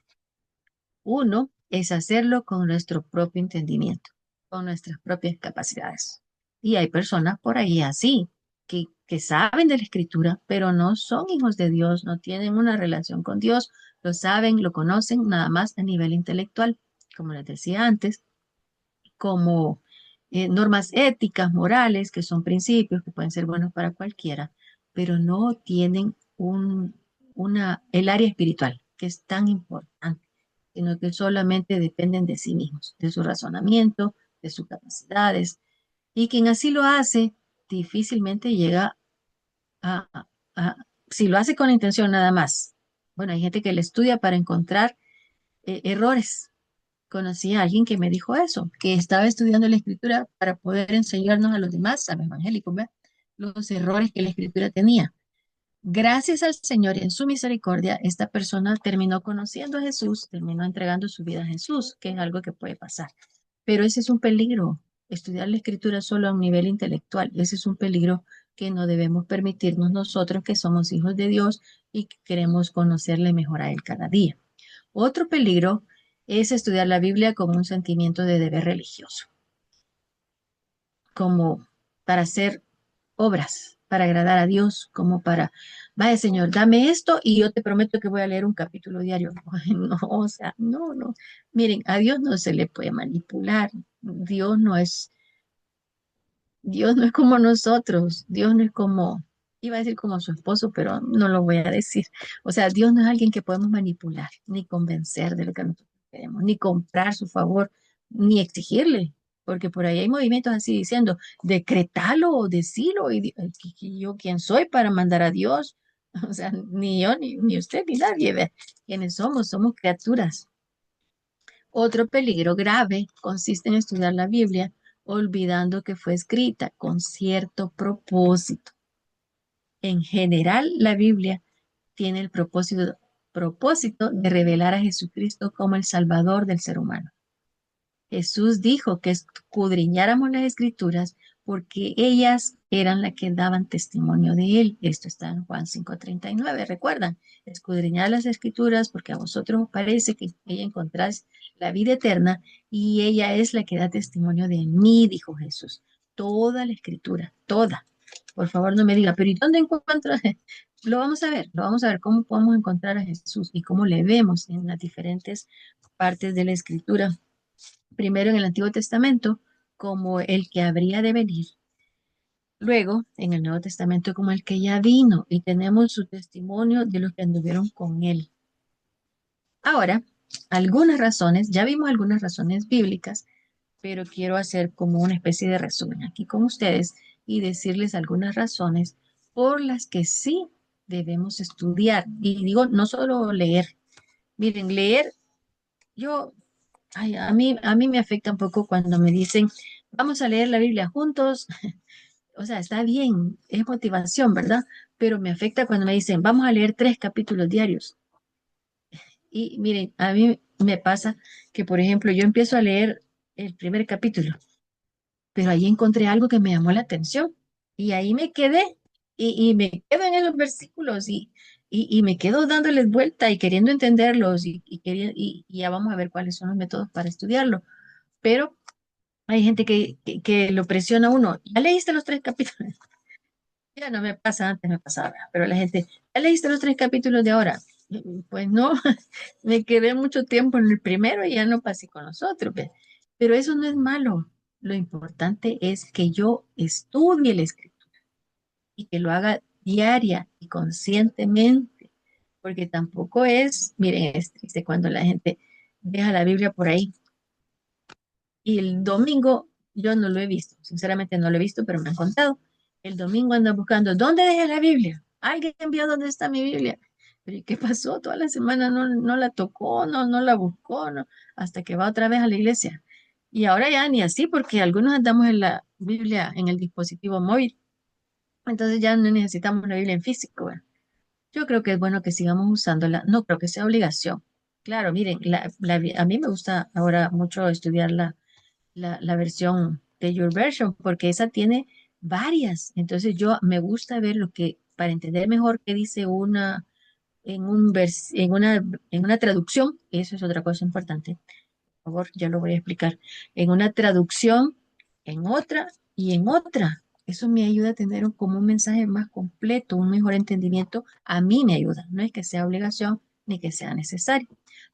Uno es hacerlo con nuestro propio entendimiento, con nuestras propias capacidades. Y hay personas por ahí así, que saben de la escritura, pero no son hijos de Dios, no tienen una relación con Dios, lo saben, lo conocen nada más a nivel intelectual, como les decía antes, como normas éticas, morales, que son principios que pueden ser buenos para cualquiera, pero no tienen el área espiritual, que es tan importante, sino que solamente dependen de sí mismos, de su razonamiento, de sus capacidades. Y quien así lo hace, difícilmente llega a, si lo hace con intención nada más. Bueno, hay gente que le estudia para encontrar errores. Conocí a alguien que me dijo eso, que estaba estudiando la escritura para poder enseñarnos a los demás, a los evangélicos, ¿ve? Los errores que la escritura tenía. Gracias al Señor y en su misericordia, esta persona terminó conociendo a Jesús, terminó entregando su vida a Jesús, que es algo que puede pasar. Pero ese es un peligro, estudiar la escritura solo a un nivel intelectual. Ese es un peligro que no debemos permitirnos nosotros que somos hijos de Dios y que queremos conocerle mejor a Él cada día. Otro peligro es estudiar la Biblia como un sentimiento de deber religioso, como para hacer obras, para agradar a Dios, como para, vaya Señor, dame esto y yo te prometo que voy a leer un capítulo diario. Ay, no, o sea, no, no. Miren, a Dios no se le puede manipular. Dios no es como nosotros. Dios no es como, iba a decir como su esposo, pero no lo voy a decir. O sea, Dios no es alguien que podemos manipular, ni convencer de lo que nosotros queremos, ni comprar su favor, ni exigirle. Porque por ahí hay movimientos así diciendo, decretalo o decilo, y yo quién soy para mandar a Dios. O sea, ni yo, ni usted, ni nadie ve quiénes somos criaturas. Otro peligro grave consiste en estudiar la Biblia olvidando que fue escrita con cierto propósito. En general, la Biblia tiene el propósito de revelar a Jesucristo como el Salvador del ser humano. Jesús dijo que escudriñáramos las escrituras porque ellas eran las que daban testimonio de él. Esto está en Juan 5:39. ¿Recuerdan? Escudriñad las escrituras porque a vosotros os parece que ella encontráis la vida eterna y ella es la que da testimonio de mí, dijo Jesús. Toda la escritura, toda. Por favor, no me diga, pero ¿y dónde encuentro? Lo vamos a ver cómo podemos encontrar a Jesús y cómo le vemos en las diferentes partes de la escritura. Primero en el Antiguo Testamento como el que habría de venir, luego en el Nuevo Testamento como el que ya vino y tenemos su testimonio de los que anduvieron con él. Ahora, algunas razones, ya vimos algunas razones bíblicas, pero quiero hacer como una especie de resumen aquí con ustedes y decirles algunas razones por las que sí debemos estudiar. Y digo, no solo leer. Miren, leer, yo ay, a mí me afecta un poco cuando me dicen, vamos a leer la Biblia juntos. O sea, está bien, es motivación, ¿verdad? Pero me afecta cuando me dicen, vamos a leer 3 capítulos diarios. Y miren, a mí me pasa que, por ejemplo, yo empiezo a leer el primer capítulo, pero ahí encontré algo que me llamó la atención y ahí me quedé y me quedo en esos versículos y me quedo dándoles vuelta y queriendo entenderlos y ya vamos a ver cuáles son los métodos para estudiarlo. Pero hay gente que lo presiona a uno. ¿Ya leíste los 3 capítulos? Ya no me pasa, antes me pasaba, ¿verdad? Pero la gente, ¿ya leíste los 3 capítulos de ahora? Pues no, me quedé mucho tiempo en el primero y ya no pasé con los otros, ¿ve? Pero eso no es malo. Lo importante es que yo estudie el escrito y que lo haga diaria y conscientemente, porque tampoco es, miren, es triste cuando la gente deja la Biblia por ahí y el domingo yo no lo he visto, sinceramente no lo he visto, pero me han contado. El domingo andan buscando, ¿dónde dejé la Biblia? Alguien envió dónde está mi Biblia. Pero ¿y qué pasó? Toda la semana no la tocó, no la buscó, no, hasta que va otra vez a la iglesia. Y ahora ya ni así, porque algunos andamos en la Biblia en el dispositivo móvil. Entonces ya no necesitamos la Biblia en físico, ¿verdad? Yo creo que es bueno que sigamos usándola. No creo que sea obligación. Claro, miren, a mí me gusta ahora mucho estudiar la versión de Your Version, porque esa tiene varias. Entonces yo me gusta ver lo que, para entender mejor qué dice una en una traducción, eso es otra cosa importante. Por favor, ya lo voy a explicar. En una traducción, en otra y en otra. Eso me ayuda a tener como un mensaje más completo, un mejor entendimiento. A mí me ayuda. No es que sea obligación ni que sea necesario.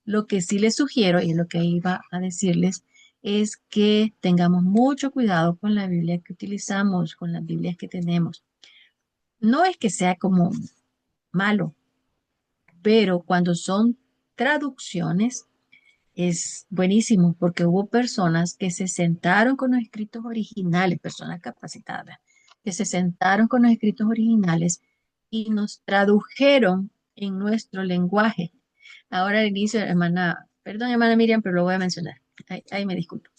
Lo que sí les sugiero, y lo que iba a decirles, es que tengamos mucho cuidado con la Biblia que utilizamos, con las Biblias que tenemos. No es que sea como malo, pero cuando son traducciones, es buenísimo porque hubo personas que se sentaron con los escritos originales, personas capacitadas, que se sentaron con los escritos originales y nos tradujeron en nuestro lenguaje. Ahora al inicio, hermana, perdón, hermana Miriam, pero lo voy a mencionar. Ahí me disculpo.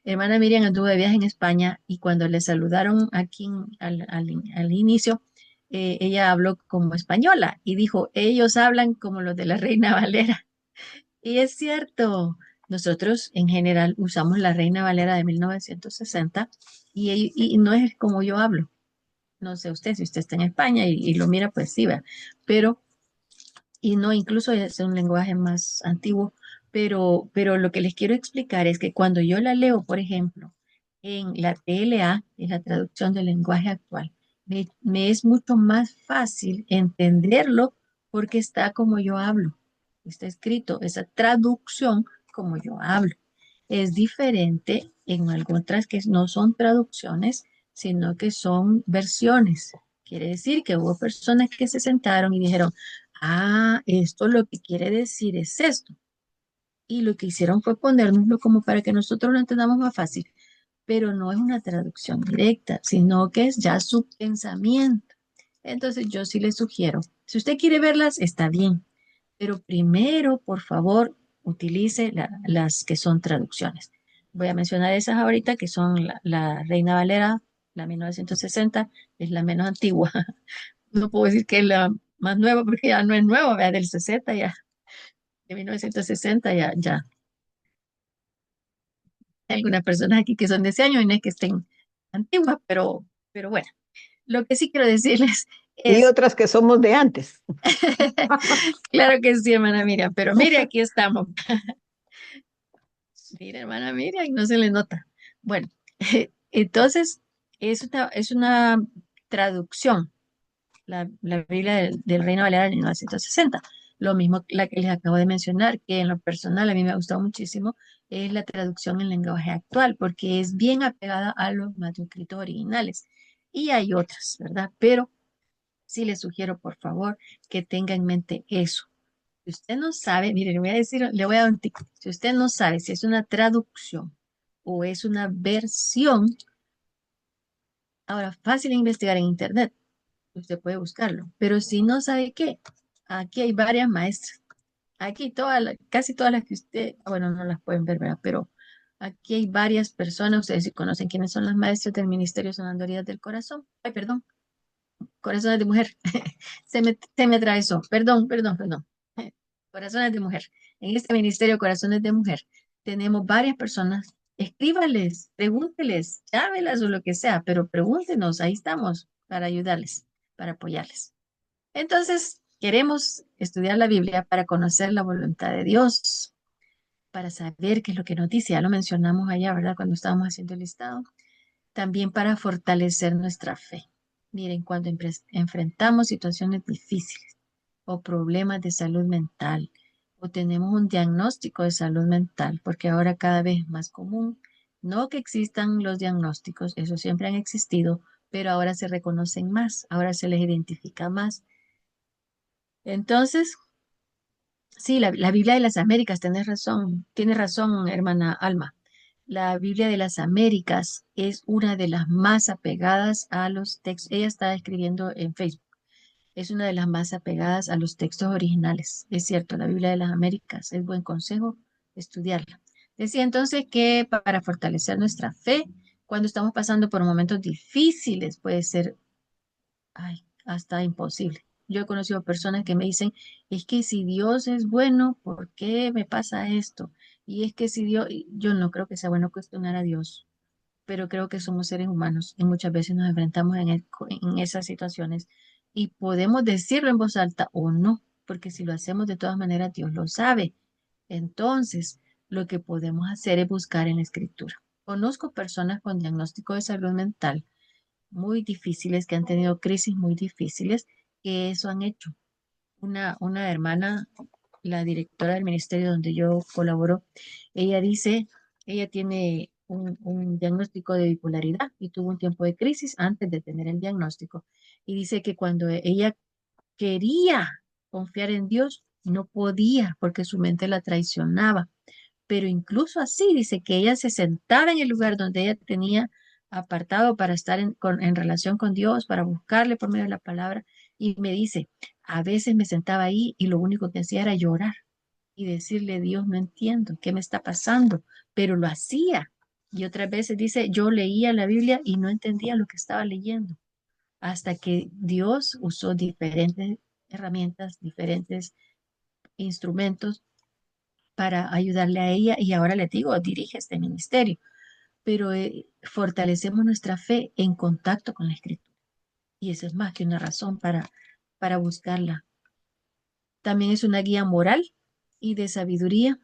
Hermana Miriam anduvo de viaje en España y cuando le saludaron aquí al inicio, ella habló como española y dijo, ellos hablan como los de la Reina Valera. Y es cierto, nosotros en general usamos la Reina Valera de 1960 y no es como yo hablo. No sé usted, si usted está en España y lo mira, pues sí, va. Pero, y no, incluso es un lenguaje más antiguo, pero lo que les quiero explicar es que cuando yo la leo, por ejemplo, en la TLA, en la traducción del lenguaje actual, me es mucho más fácil entenderlo porque está como yo hablo. Está escrito esa traducción como yo hablo. Es diferente en algunas que no son traducciones, sino que son versiones. Quiere decir que hubo personas que se sentaron y dijeron, ah, esto lo que quiere decir es esto. Y lo que hicieron fue ponérnoslo como para que nosotros lo entendamos más fácil. Pero no es una traducción directa, sino que es ya su pensamiento. Entonces yo sí le sugiero, si usted quiere verlas, está bien, pero primero, por favor, utilice las que son traducciones. Voy a mencionar esas ahorita, que son la Reina Valera, la 1960, es la menos antigua. No puedo decir que es la más nueva porque ya no es nueva, vea, del 60 ya, de 1960 ya. Hay algunas personas aquí que son de ese año y no es que estén antiguas, pero bueno, lo que sí quiero decirles Y es, otras que somos de antes. claro que sí, hermana Miriam, pero mire, aquí estamos. Mira, hermana Miriam, no se le nota. Bueno, entonces es una traducción, la Biblia del Reino Valera de 1960. Lo mismo la que les acabo de mencionar, que en lo personal a mí me ha gustado muchísimo, es la traducción en lenguaje actual, porque es bien apegada a los manuscritos originales. Y hay otras, ¿verdad? Pero sí les sugiero, por favor, que tenga en mente eso. Si usted no sabe, mire, le voy a decir, le voy a dar un tic. Si usted no sabe si es una traducción o es una versión, ahora fácil investigar en internet, usted puede buscarlo. Pero si no sabe qué, aquí hay varias maestras. Aquí casi todas las que usted, bueno, no las pueden ver, ¿verdad? Pero aquí hay varias personas, ustedes sí conocen quiénes son las maestras del Ministerio Sanando Heridas del Corazón. Ay, perdón, corazones de mujer. Se me atravesó. Perdón. Corazones de mujer. En este ministerio Corazones de Mujer tenemos varias personas. Escríbales, pregúnteles, llámelas o lo que sea, pero pregúntenos, ahí estamos para ayudarles, para apoyarles. Entonces, Queremos estudiar la Biblia para conocer la voluntad de Dios, para saber qué es lo que nos dice. Ya lo mencionamos allá, ¿verdad? Cuando estábamos haciendo el listado. También para fortalecer nuestra fe. Miren, cuando enfrentamos situaciones difíciles o problemas de salud mental o tenemos un diagnóstico de salud mental, porque ahora cada vez es más común, no que existan los diagnósticos, eso siempre han existido, pero ahora se reconocen más, ahora se les identifica más. Entonces, sí, la Biblia de las Américas, tiene razón, hermana Alma. La Biblia de las Américas es una de las más apegadas a los textos. Ella está escribiendo en Facebook. Es una de las más apegadas a los textos originales. Es cierto, la Biblia de las Américas es buen consejo estudiarla. Decía entonces que para fortalecer nuestra fe, cuando estamos pasando por momentos difíciles, puede ser ay, hasta imposible. Yo he conocido personas que me dicen, es que si Dios es bueno, ¿por qué me pasa esto? Y es que si Dios, yo no creo que sea bueno cuestionar a Dios, pero creo que somos seres humanos y muchas veces nos enfrentamos en esas situaciones y podemos decirlo en voz alta o no, porque si lo hacemos de todas maneras, Dios lo sabe. Entonces, lo que podemos hacer es buscar en la escritura. Conozco personas con diagnóstico de salud mental muy difíciles, que han tenido crisis muy difíciles, que eso han hecho. Una hermana, la directora del ministerio donde yo colaboro, ella dice, ella tiene un diagnóstico de bipolaridad y tuvo un tiempo de crisis antes de tener el diagnóstico. Y dice que cuando ella quería confiar en Dios, no podía porque su mente la traicionaba. Pero incluso así, dice que ella se sentaba en el lugar donde ella tenía apartado para estar en relación con Dios, para buscarle por medio de la palabra, y me dice, a veces me sentaba ahí y lo único que hacía era llorar y decirle, Dios, no entiendo qué me está pasando, pero lo hacía. Y otras veces dice, yo leía la Biblia y no entendía lo que estaba leyendo, hasta que Dios usó diferentes herramientas, diferentes instrumentos para ayudarle a ella y ahora le digo, dirige este ministerio, pero fortalecemos nuestra fe en contacto con la escritura y eso es más que una razón para buscarla. También es una guía moral y de sabiduría.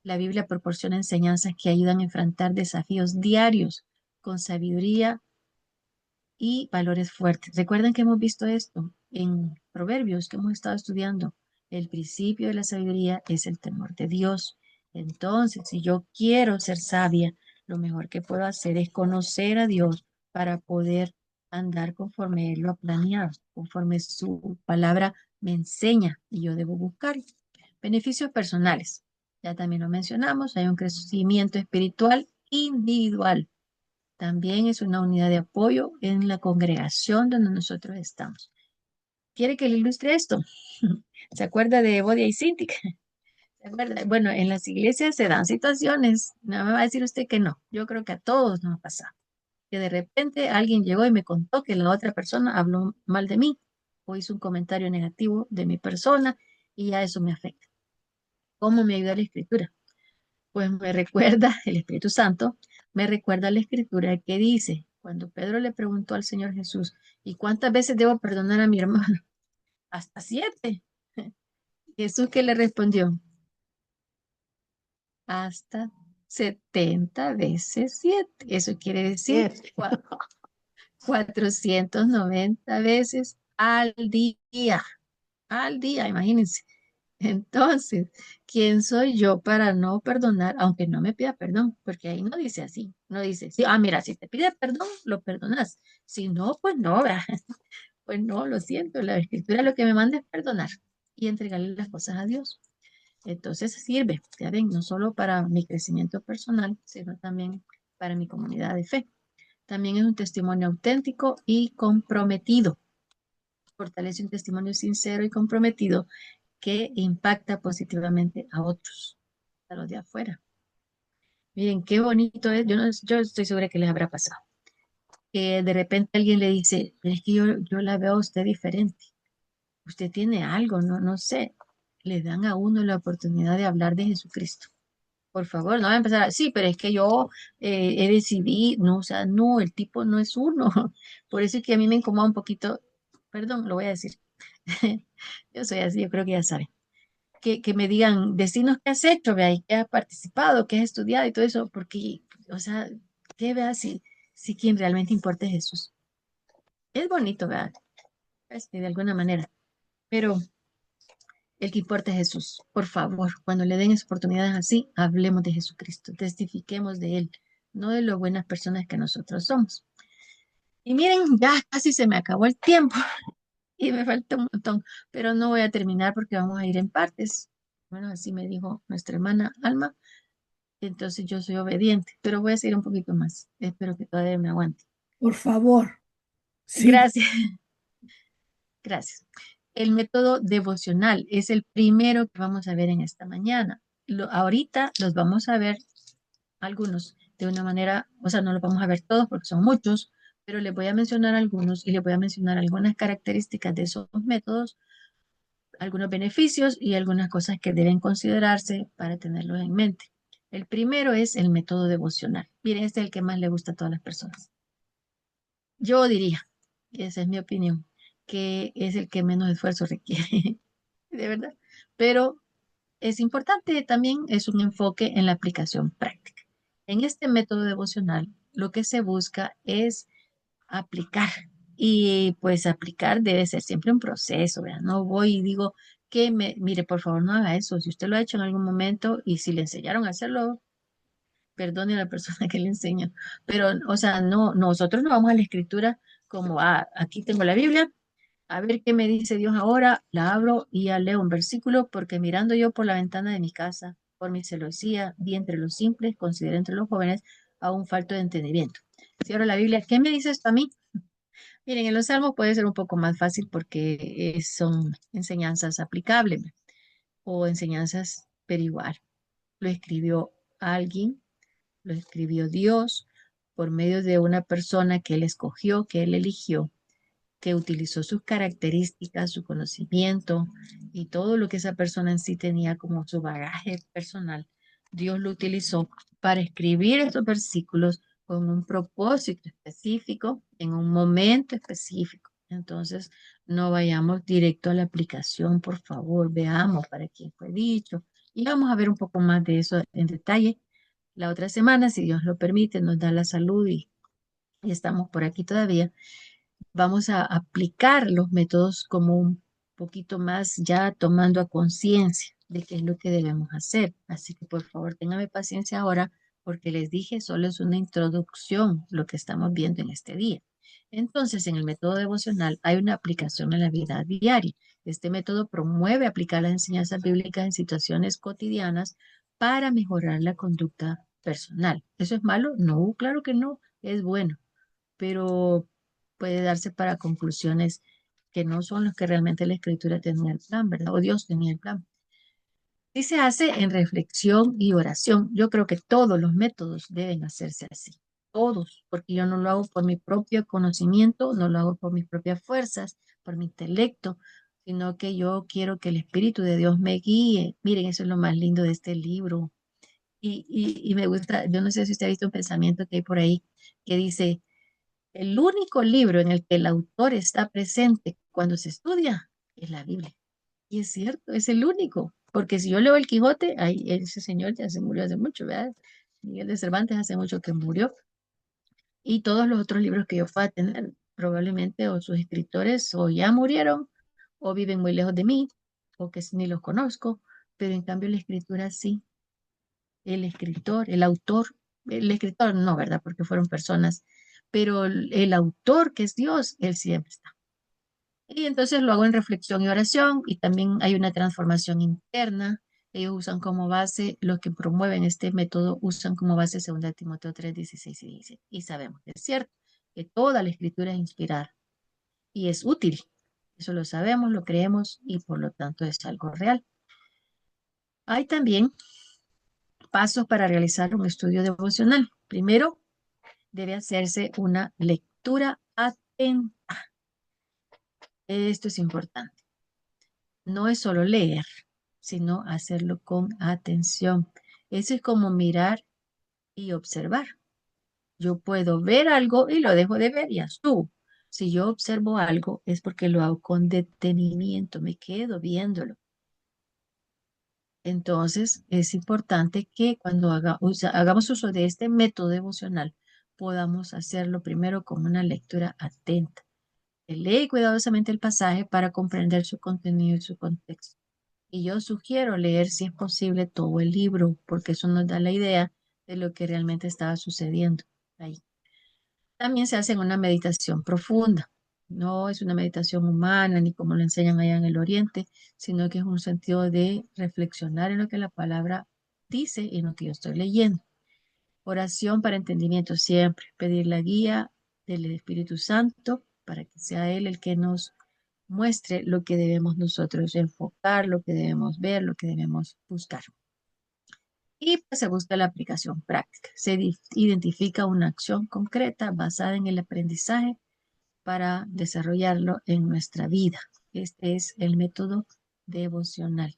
La Biblia proporciona enseñanzas que ayudan a enfrentar desafíos diarios con sabiduría y valores fuertes. Recuerden que hemos visto esto en Proverbios que hemos estado estudiando. El principio de la sabiduría es el temor de Dios. Entonces, si yo quiero ser sabia, lo mejor que puedo hacer es conocer a Dios para poder andar conforme Él lo ha planeado, conforme su palabra me enseña y yo debo buscar. Beneficios personales. Ya también lo mencionamos, hay un crecimiento espiritual individual. También es una unidad de apoyo en la congregación donde nosotros estamos. ¿Quiere que le ilustre esto? ¿Se acuerda de Bodia y Cintic? ¿Se acuerda? Bueno, en las iglesias se dan situaciones. No me va a decir usted que no. Yo creo que a todos nos ha pasado. Que de repente alguien llegó y me contó que la otra persona habló mal de mí o hizo un comentario negativo de mi persona y ya eso me afecta. ¿Cómo me ayuda la escritura? Pues me recuerda, el Espíritu Santo, me recuerda la escritura que dice, cuando Pedro le preguntó al Señor Jesús, ¿y cuántas veces debo perdonar a mi hermano? Hasta 7. Jesús que le respondió, hasta 70 veces 7. Eso quiere decir Yes. 490 veces al día, imagínense. Entonces, ¿quién soy yo para no perdonar, aunque no me pida perdón? Porque ahí no dice así, no dice, sí, mira, si te pide perdón, lo perdonas. Si no, pues no, ¿verdad? Pues no, lo siento, la escritura lo que me manda es perdonar y entregarle las cosas a Dios. Entonces sirve, ya ven, no solo para mi crecimiento personal, sino también para mi comunidad de fe. También es un testimonio auténtico y comprometido. Fortalece un testimonio sincero y comprometido que impacta positivamente a otros, a los de afuera. Miren, qué bonito es. Yo estoy segura que les habrá pasado. Que de repente alguien le dice, "Pero es que yo la veo a usted diferente. Usted tiene algo, no sé." Le dan a uno la oportunidad de hablar de Jesucristo. Por favor, no va a empezar a, sí, pero es que yo he decidido, no, o sea, no, el tipo no es uno. Por eso es que a mí me incomoda un poquito, perdón, lo voy a decir, Yo soy así, yo creo que ya saben. Que me digan, decinos qué has hecho, vea, y qué has participado, qué has estudiado y todo eso, porque, o sea, que vea si quien realmente importa es Jesús. Es bonito, vea, de alguna manera, pero el que importa es Jesús. Por favor, cuando le den oportunidades así, hablemos de Jesucristo, testifiquemos de Él, no de lo buenas personas que nosotros somos. Y miren, ya casi se me acabó el tiempo y me falta un montón, pero no voy a terminar porque vamos a ir en partes. Bueno, así me dijo nuestra hermana Alma. Entonces yo soy obediente, pero voy a seguir un poquito más. Espero que todavía me aguante. Por favor, sigue. Gracias, gracias. El método devocional es el primero que vamos a ver en esta mañana. Ahorita los vamos a ver algunos de una manera, o sea, no los vamos a ver todos porque son muchos, pero les voy a mencionar algunos y les voy a mencionar algunas características de esos métodos, algunos beneficios y algunas cosas que deben considerarse para tenerlos en mente. El primero es el método devocional. Miren, este es el que más le gusta a todas las personas. Yo diría, esa es mi opinión, que es el que menos esfuerzo requiere, de verdad. Pero es importante también, es un enfoque en la aplicación práctica. En este método devocional, lo que se busca es aplicar. Y pues aplicar debe ser siempre un proceso, ¿verdad? No voy y digo mire, por favor, no haga eso. Si usted lo ha hecho en algún momento y si le enseñaron a hacerlo, perdone a la persona que le enseña. Pero, o sea, no, nosotros no vamos a la escritura como, aquí tengo la Biblia, a ver qué me dice Dios ahora, la abro y ya leo un versículo, porque mirando yo por la ventana de mi casa, por mi celosía, vi entre los simples, consideré entre los jóvenes a un falto de entendimiento. Si ahora la Biblia, ¿qué me dice esto a mí? Miren, en los salmos puede ser un poco más fácil porque son enseñanzas aplicables o enseñanzas, pero igual. Lo escribió alguien, lo escribió Dios por medio de una persona que él escogió, que él eligió, que utilizó sus características, su conocimiento y todo lo que esa persona en sí tenía como su bagaje personal. Dios lo utilizó para escribir estos versículos con un propósito específico, en un momento específico. Entonces, no vayamos directo a la aplicación, por favor, veamos para quién fue dicho. Y vamos a ver un poco más de eso en detalle la otra semana, si Dios lo permite, nos da la salud y estamos por aquí todavía. Vamos a aplicar los métodos como un poquito más ya tomando a conciencia de qué es lo que debemos hacer. Así que por favor, ténganme paciencia ahora porque les dije, solo es una introducción lo que estamos viendo en este día. Entonces, en el método devocional hay una aplicación en la vida diaria. Este método promueve aplicar las enseñanzas bíblicas en situaciones cotidianas para mejorar la conducta personal. ¿Eso es malo? No, claro que no, es bueno, pero puede darse para conclusiones que no son los que realmente la escritura tenía el plan, ¿verdad? O Dios tenía el plan. Y se hace en reflexión y oración. Yo creo que todos los métodos deben hacerse así, todos, porque yo no lo hago por mi propio conocimiento, no lo hago por mis propias fuerzas, por mi intelecto, sino que yo quiero que el Espíritu de Dios me guíe. Miren, eso es lo más lindo de este libro. Y me gusta, yo no sé si usted ha visto un pensamiento que hay por ahí que dice, el único libro en el que el autor está presente cuando se estudia es la Biblia. Y es cierto, es el único. Porque si yo leo el Quijote, ay, ese señor ya se murió hace mucho, ¿verdad? Miguel de Cervantes hace mucho que murió. Y todos los otros libros que yo pueda tener, probablemente o sus escritores o ya murieron o viven muy lejos de mí o que ni los conozco. Pero en cambio la escritura sí. El escritor, el escritor no, ¿verdad? Porque fueron personas, pero el autor, que es Dios, él siempre está. Y entonces lo hago en reflexión y oración y también hay una transformación interna. Ellos usan como base, los que promueven este método usan como base 2 Timoteo 3, 16 y 17. Y sabemos que es cierto, que toda la escritura es inspirada y es útil. Eso lo sabemos, lo creemos y por lo tanto es algo real. Hay también pasos para realizar un estudio devocional. Primero, debe hacerse una lectura atenta. Esto es importante. No es solo leer, sino hacerlo con atención. Eso es como mirar y observar. Yo puedo ver algo y lo dejo de ver y actúo. Si yo observo algo, es porque lo hago con detenimiento, me quedo viéndolo. Entonces, es importante que cuando hagamos uso de este método devocional, podamos hacerlo primero con una lectura atenta. Lee cuidadosamente el pasaje para comprender su contenido y su contexto. Y yo sugiero leer, si es posible, todo el libro, porque eso nos da la idea de lo que realmente estaba sucediendo ahí. También se hace una meditación profunda. No es una meditación humana ni como lo enseñan allá en el Oriente, sino que es un sentido de reflexionar en lo que la palabra dice y en lo que yo estoy leyendo. Oración para entendimiento siempre, pedir la guía del Espíritu Santo para que sea Él el que nos muestre lo que debemos nosotros enfocar, lo que debemos ver, lo que debemos buscar. Y pues se busca la aplicación práctica. Se identifica una acción concreta basada en el aprendizaje para desarrollarlo en nuestra vida. Este es el método devocional.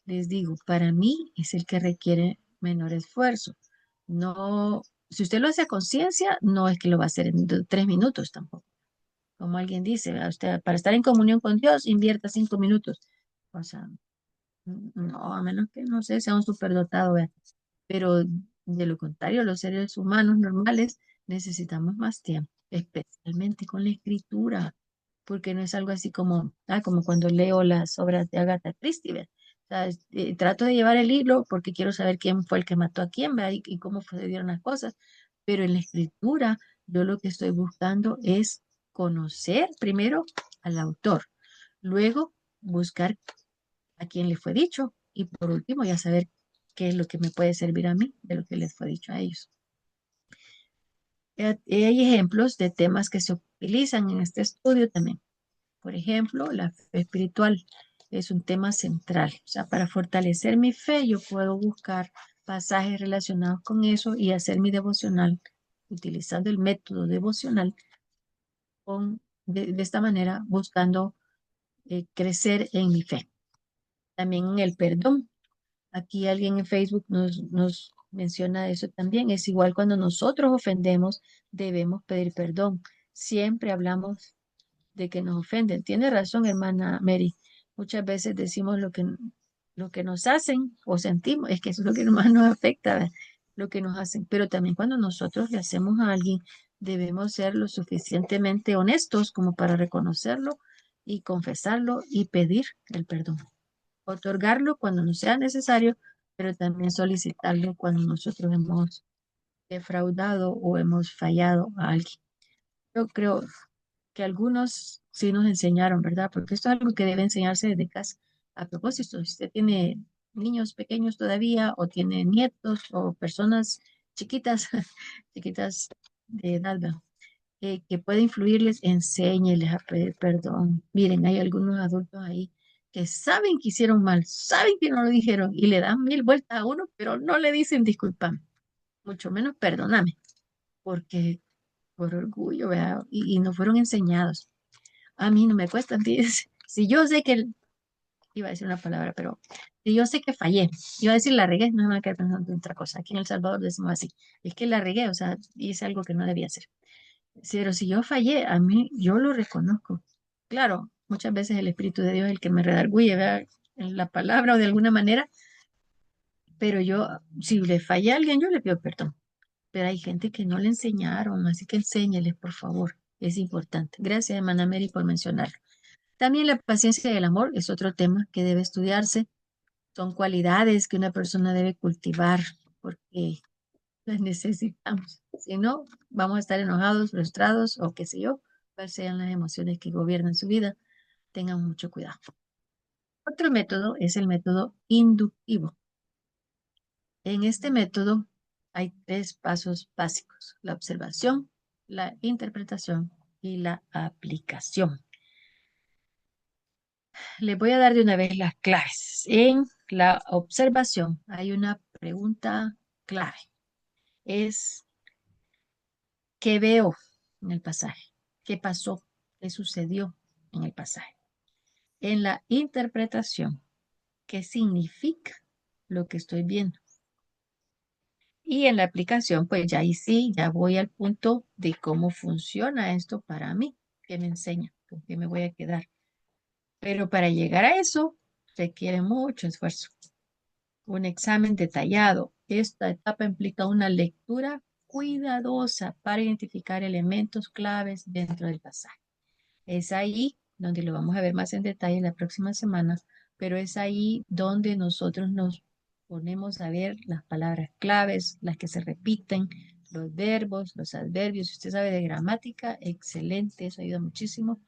Les digo, para mí es el que requiere menor esfuerzo. No, si usted lo hace a conciencia, no es que lo va a hacer en 3 minutos tampoco. Como alguien dice, ¿verdad? Usted para estar en comunión con Dios, invierta 5 minutos. O sea, no, a menos que no sé, sea un superdotado, ¿verdad? Pero de lo contrario, los seres humanos normales necesitamos más tiempo, especialmente con la escritura, porque no es algo así como cuando leo las obras de Agatha Christie, ¿verdad? O sea, trato de llevar el hilo porque quiero saber quién fue el que mató a quién, ¿verdad? Y cómo sucedieron las cosas, pero en la escritura yo lo que estoy buscando es conocer primero al autor, luego buscar a quién le fue dicho y por último ya saber qué es lo que me puede servir a mí de lo que les fue dicho a ellos. Hay ejemplos de temas que se utilizan en este estudio también. Por ejemplo, la fe espiritual es un tema central. O sea, para fortalecer mi fe, yo puedo buscar pasajes relacionados con eso y hacer mi devocional utilizando el método devocional de esta manera, buscando crecer en mi fe. También en el perdón. Aquí alguien en Facebook nos menciona eso también. Es igual cuando nosotros ofendemos, debemos pedir perdón. Siempre hablamos de que nos ofenden. Tiene razón, hermana Mary. Muchas veces decimos lo que nos hacen o sentimos, es que eso es lo que más nos afecta, ¿verdad? Lo que nos hacen. Pero también cuando nosotros le hacemos a alguien, debemos ser lo suficientemente honestos como para reconocerlo y confesarlo y pedir el perdón. Otorgarlo cuando no sea necesario, pero también solicitarlo cuando nosotros hemos defraudado o hemos fallado a alguien. Yo creo que algunos sí nos enseñaron, ¿verdad? Porque esto es algo que debe enseñarse desde casa. A propósito, si usted tiene niños pequeños todavía o tiene nietos o personas chiquitas, chiquitas de edad, ¿verdad? Que puede influirles, enséñeles a pedir perdón. Miren, hay algunos adultos ahí que saben que hicieron mal, saben que no lo dijeron y le dan 1000 vueltas a uno, pero no le dicen disculpame, mucho menos perdóname, porque por orgullo, ¿verdad? Y no fueron enseñados. A mí no me cuesta, ¿entiendes? Si yo sé que, iba a decir una palabra, pero si yo sé que fallé, iba a decir la regué, no me voy a quedar pensando en otra cosa. Aquí en El Salvador decimos así, es que la regué, o sea, hice algo que no debía hacer. Pero si yo fallé, a mí, yo lo reconozco. Claro, muchas veces el Espíritu de Dios es el que me redarguye, ¿verdad? En la palabra o de alguna manera, pero yo, si le fallé a alguien, yo le pido perdón. Pero hay gente que no le enseñaron, así que enséñeles, por favor. Es importante. Gracias, hermana Mary, por mencionarlo. También la paciencia y el amor es otro tema que debe estudiarse. Son cualidades que una persona debe cultivar porque las necesitamos. Si no, vamos a estar enojados, frustrados o qué sé yo, cuáles sean las emociones que gobiernan su vida. Tengan mucho cuidado. Otro método es el método inductivo. En este método hay 3 pasos básicos: la observación, la interpretación y la aplicación. Les voy a dar de una vez las claves. En la observación hay una pregunta clave. Es ¿qué veo en el pasaje? ¿Qué pasó? ¿Qué sucedió en el pasaje? En la interpretación, ¿qué significa lo que estoy viendo? Y en la aplicación, pues ya ahí sí, ya voy al punto de cómo funciona esto para mí. que me enseña, con qué me voy a quedar. Pero para llegar a eso requiere mucho esfuerzo, un examen detallado. Esta etapa implica una lectura cuidadosa para identificar elementos claves dentro del pasaje. Es ahí donde lo vamos a ver más en detalle la próxima semana, pero es ahí donde nosotros nos ponemos a ver las palabras claves, las que se repiten, los verbos, los adverbios. Si usted sabe de gramática, excelente, eso ayuda muchísimo.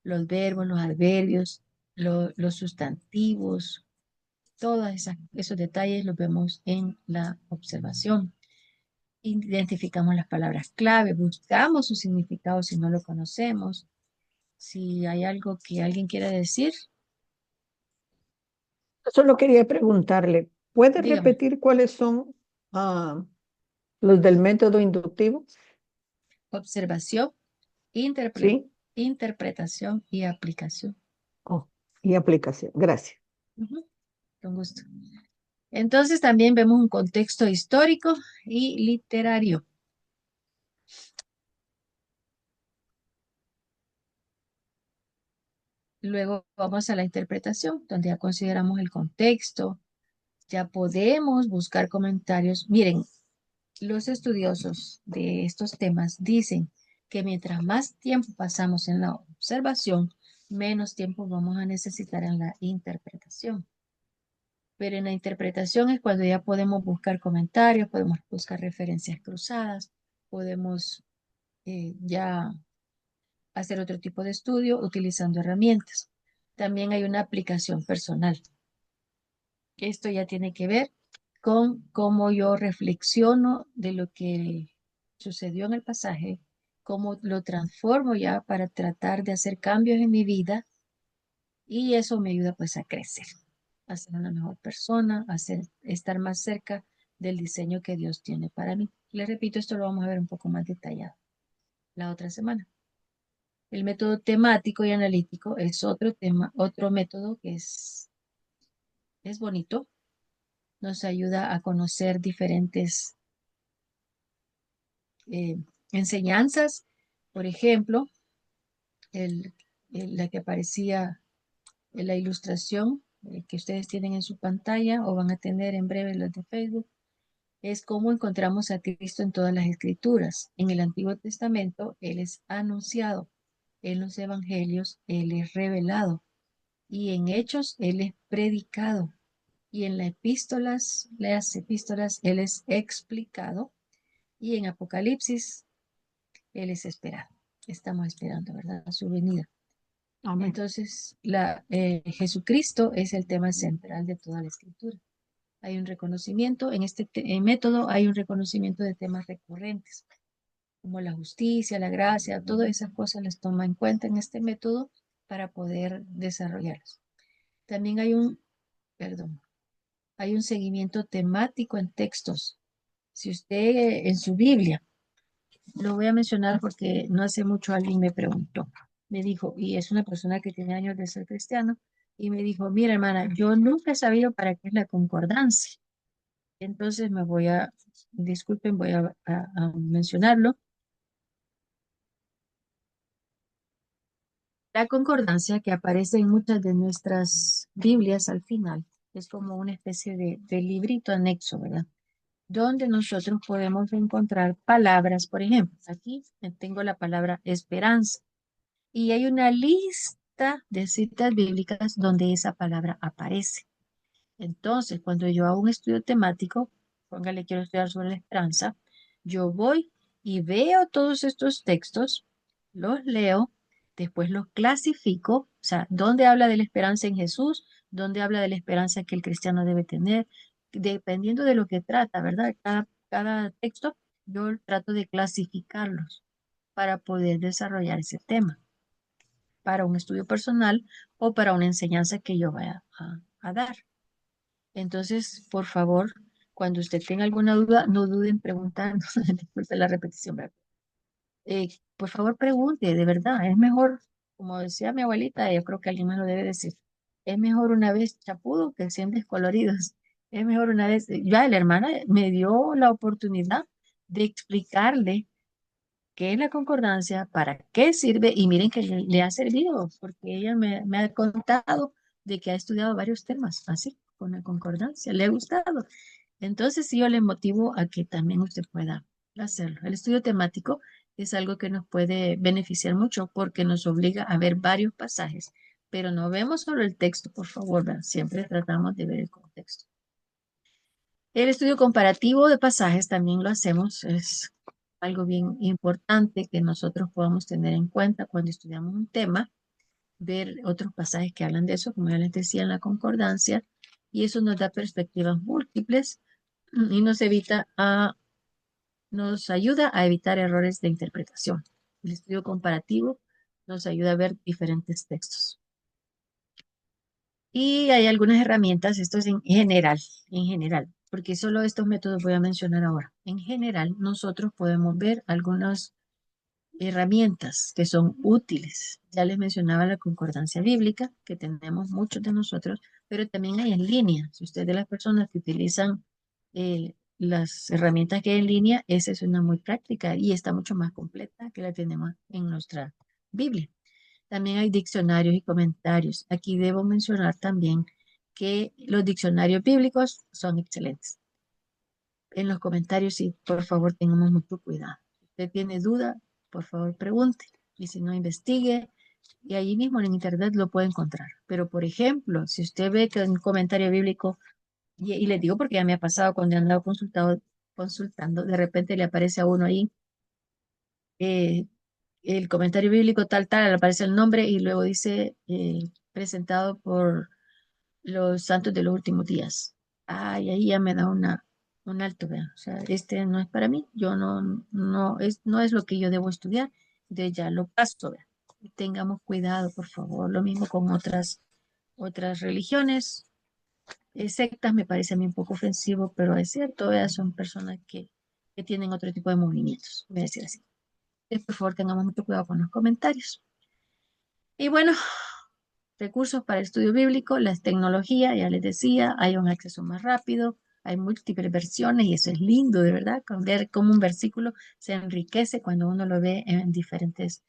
Los verbos, los adverbios, los sustantivos, todos esos detalles los vemos en la observación. Identificamos las palabras clave, buscamos su significado si no lo conocemos. Si hay algo que alguien quiera decir, Solo quería preguntarle, ¿puede dígame. repetir cuáles son los del método inductivo? Observación, Sí. interpretación y aplicación. Oh, y aplicación. Gracias. Ujú, con gusto. Entonces también vemos un contexto histórico y literario. Luego vamos a la interpretación, donde ya consideramos el contexto, ya podemos buscar comentarios. Miren, los estudiosos de estos temas dicen que mientras más tiempo pasamos en la observación, menos tiempo vamos a necesitar en la interpretación. Pero en la interpretación es cuando ya podemos buscar comentarios, podemos buscar referencias cruzadas, podemos ya hacer otro tipo de estudio utilizando herramientas. También hay una aplicación personal. Esto ya tiene que ver con cómo yo reflexiono de lo que sucedió en el pasaje, cómo lo transformo ya para tratar de hacer cambios en mi vida y eso me ayuda pues a crecer, a ser una mejor persona, estar más cerca del diseño que Dios tiene para mí. Les repito, esto lo vamos a ver un poco más detallado la otra semana. El método temático y analítico es otro tema, otro método que es bonito, nos ayuda a conocer diferentes enseñanzas. Por ejemplo, la que aparecía en la ilustración que ustedes tienen en su pantalla o van a tener en breve los de Facebook, es cómo encontramos a Cristo en todas las escrituras. En el Antiguo Testamento, Él es anunciado. En los Evangelios, Él es revelado. Y en Hechos, Él es predicado. Y en las epístolas, Él es explicado. Y en Apocalipsis, Él es esperado. Estamos esperando, ¿verdad? Su venida. Amén. Entonces, Jesucristo es el tema central de toda la escritura. Hay un reconocimiento, en este método hay un reconocimiento de temas recurrentes, como la justicia, la gracia, todas esas cosas las toma en cuenta en este método para poder desarrollarlos. También hay un seguimiento temático en textos. Si usted en su Biblia, lo voy a mencionar porque no hace mucho alguien me preguntó, me dijo, y es una persona que tiene años de ser cristiano, y me dijo, mira hermana, yo nunca he sabido para qué es la concordancia. Entonces disculpen, voy a mencionarlo. La concordancia que aparece en muchas de nuestras Biblias al final es como una especie de librito anexo, ¿verdad? Donde nosotros podemos encontrar palabras, por ejemplo, aquí tengo la palabra esperanza y hay una lista de citas bíblicas donde esa palabra aparece. Entonces, cuando yo hago un estudio temático, póngale, quiero estudiar sobre la esperanza, yo voy y veo todos estos textos, los leo, después los clasifico, o sea, dónde habla de la esperanza en Jesús, dónde habla de la esperanza que el cristiano debe tener, dependiendo de lo que trata, ¿verdad? Cada texto, yo trato de clasificarlos para poder desarrollar ese tema, para un estudio personal o para una enseñanza que yo vaya a dar. Entonces, por favor, cuando usted tenga alguna duda, no duden en preguntar, disculpe la repetición, ¿verdad? Por favor, pregunte, de verdad, es mejor, como decía mi abuelita, yo creo que alguien más lo debe decir, es mejor una vez chapudo que 100 descoloridos. Es mejor una vez, ya la hermana me dio la oportunidad de explicarle qué es la concordancia, para qué sirve, y miren que le ha servido, porque ella me ha contado de que ha estudiado varios temas así, con la concordancia, le ha gustado. Entonces, sí, yo le motivo a que también usted pueda hacerlo. El estudio temático es algo que nos puede beneficiar mucho porque nos obliga a ver varios pasajes, pero no vemos solo el texto, por favor, vean, siempre tratamos de ver el contexto. El estudio comparativo de pasajes también lo hacemos, es algo bien importante que nosotros podamos tener en cuenta cuando estudiamos un tema, ver otros pasajes que hablan de eso, como ya les decía en la concordancia, y eso nos da perspectivas múltiples y nos ayuda a evitar errores de interpretación. El estudio comparativo nos ayuda a ver diferentes textos. Y hay algunas herramientas, esto es en general, porque solo estos métodos voy a mencionar ahora. En general, nosotros podemos ver algunas herramientas que son útiles. Ya les mencionaba la concordancia bíblica, que tenemos muchos de nosotros, pero también hay en línea. Si usted es de las personas que utilizan las herramientas que hay en línea, esa es una muy práctica y está mucho más completa que la tenemos en nuestra Biblia. También hay diccionarios y comentarios. Aquí debo mencionar también que los diccionarios bíblicos son excelentes. En los comentarios, sí, por favor, tengamos mucho cuidado. Si usted tiene duda, por favor, pregunte. Y si no, investigue. Y allí mismo en internet lo puede encontrar. Pero, por ejemplo, si usted ve que en un comentario bíblico, y les digo porque ya me ha pasado cuando he andado consultando, de repente le aparece a uno ahí eh, el comentario bíblico tal, le aparece el nombre y luego dice presentado por los santos de los últimos días. Ay, ahí ya me da un alto, vean. O sea, este no es para mí, yo no es lo que yo debo estudiar, de ya lo paso, vean. Tengamos cuidado, por favor. Lo mismo con otras religiones. Sectas me parece a mí un poco ofensivo, pero es cierto, vean, son personas que tienen otro tipo de movimientos, voy a decir así. Por favor, tengamos mucho cuidado con los comentarios. Y bueno, recursos para el estudio bíblico, las tecnologías, ya les decía, hay un acceso más rápido, hay múltiples versiones y eso es lindo, de verdad, con ver cómo un versículo se enriquece cuando uno lo ve en diferentes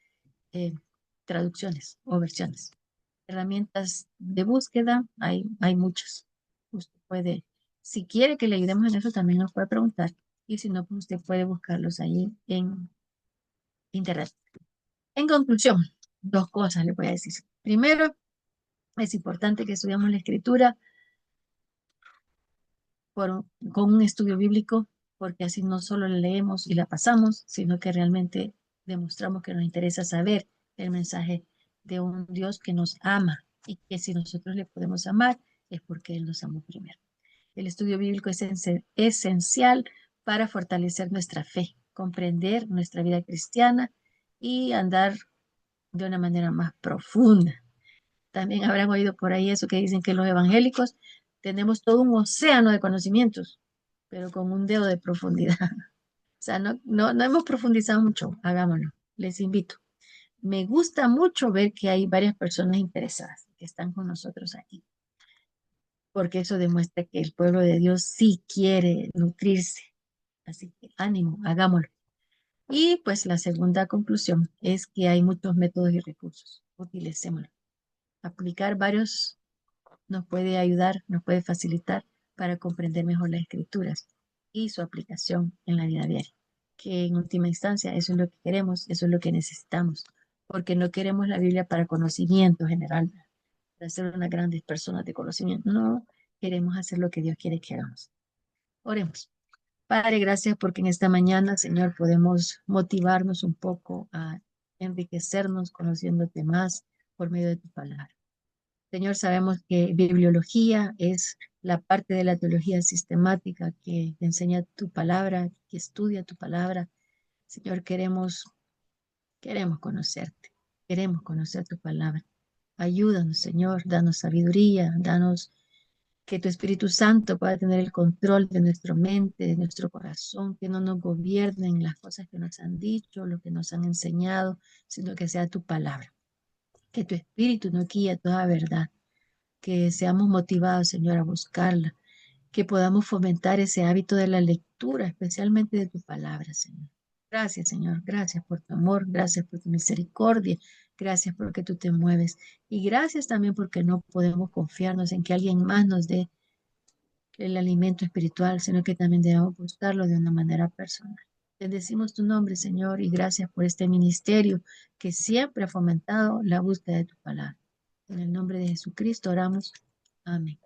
traducciones o versiones. Herramientas de búsqueda, hay muchas. Usted puede, si quiere que le ayudemos en eso, también nos puede preguntar. Y si no, pues usted puede buscarlos ahí en internet. En conclusión, dos cosas le voy a decir. Primero, es importante que estudiemos la escritura con un estudio bíblico, porque así no solo la leemos y la pasamos, sino que realmente demostramos que nos interesa saber el mensaje de un Dios que nos ama y que si nosotros le podemos amar es porque Él nos amó primero. El estudio bíblico es esencial para fortalecer nuestra fe, comprender nuestra vida cristiana y andar de una manera más profunda. También habrán oído por ahí eso que dicen que los evangélicos tenemos todo un océano de conocimientos, pero con un dedo de profundidad. O sea, no hemos profundizado mucho, hagámoslo, les invito. Me gusta mucho ver que hay varias personas interesadas que están con nosotros aquí, porque eso demuestra que el pueblo de Dios sí quiere nutrirse. Así que ánimo, hagámoslo. Y pues la segunda conclusión es que hay muchos métodos y recursos. Utilicémoslos. Aplicar varios nos puede ayudar, nos puede facilitar para comprender mejor las escrituras y su aplicación en la vida diaria. Que en última instancia eso es lo que queremos, eso es lo que necesitamos, porque no queremos la Biblia para conocimiento general, para ser unas grandes personas de conocimiento. No, queremos hacer lo que Dios quiere que hagamos. Oremos. Padre, gracias porque en esta mañana, Señor, podemos motivarnos un poco a enriquecernos conociéndote más por medio de tu palabra. Señor, sabemos que bibliología es la parte de la teología sistemática que enseña tu palabra, que estudia tu palabra. Señor, queremos conocerte, queremos conocer tu palabra. Ayúdanos, Señor, danos sabiduría, danos que tu Espíritu Santo pueda tener el control de nuestra mente, de nuestro corazón, que no nos gobiernen las cosas que nos han dicho, lo que nos han enseñado, sino que sea tu palabra. Que tu Espíritu nos guíe a toda verdad, que seamos motivados, Señor, a buscarla, que podamos fomentar ese hábito de la lectura, especialmente de tu palabra, Señor. Gracias, Señor. Gracias por tu amor. Gracias por tu misericordia. Gracias porque tú te mueves. Y gracias también porque no podemos confiarnos en que alguien más nos dé el alimento espiritual, sino que también debemos buscarlo de una manera personal. Bendecimos tu nombre, Señor, y gracias por este ministerio que siempre ha fomentado la búsqueda de tu palabra. En el nombre de Jesucristo oramos. Amén.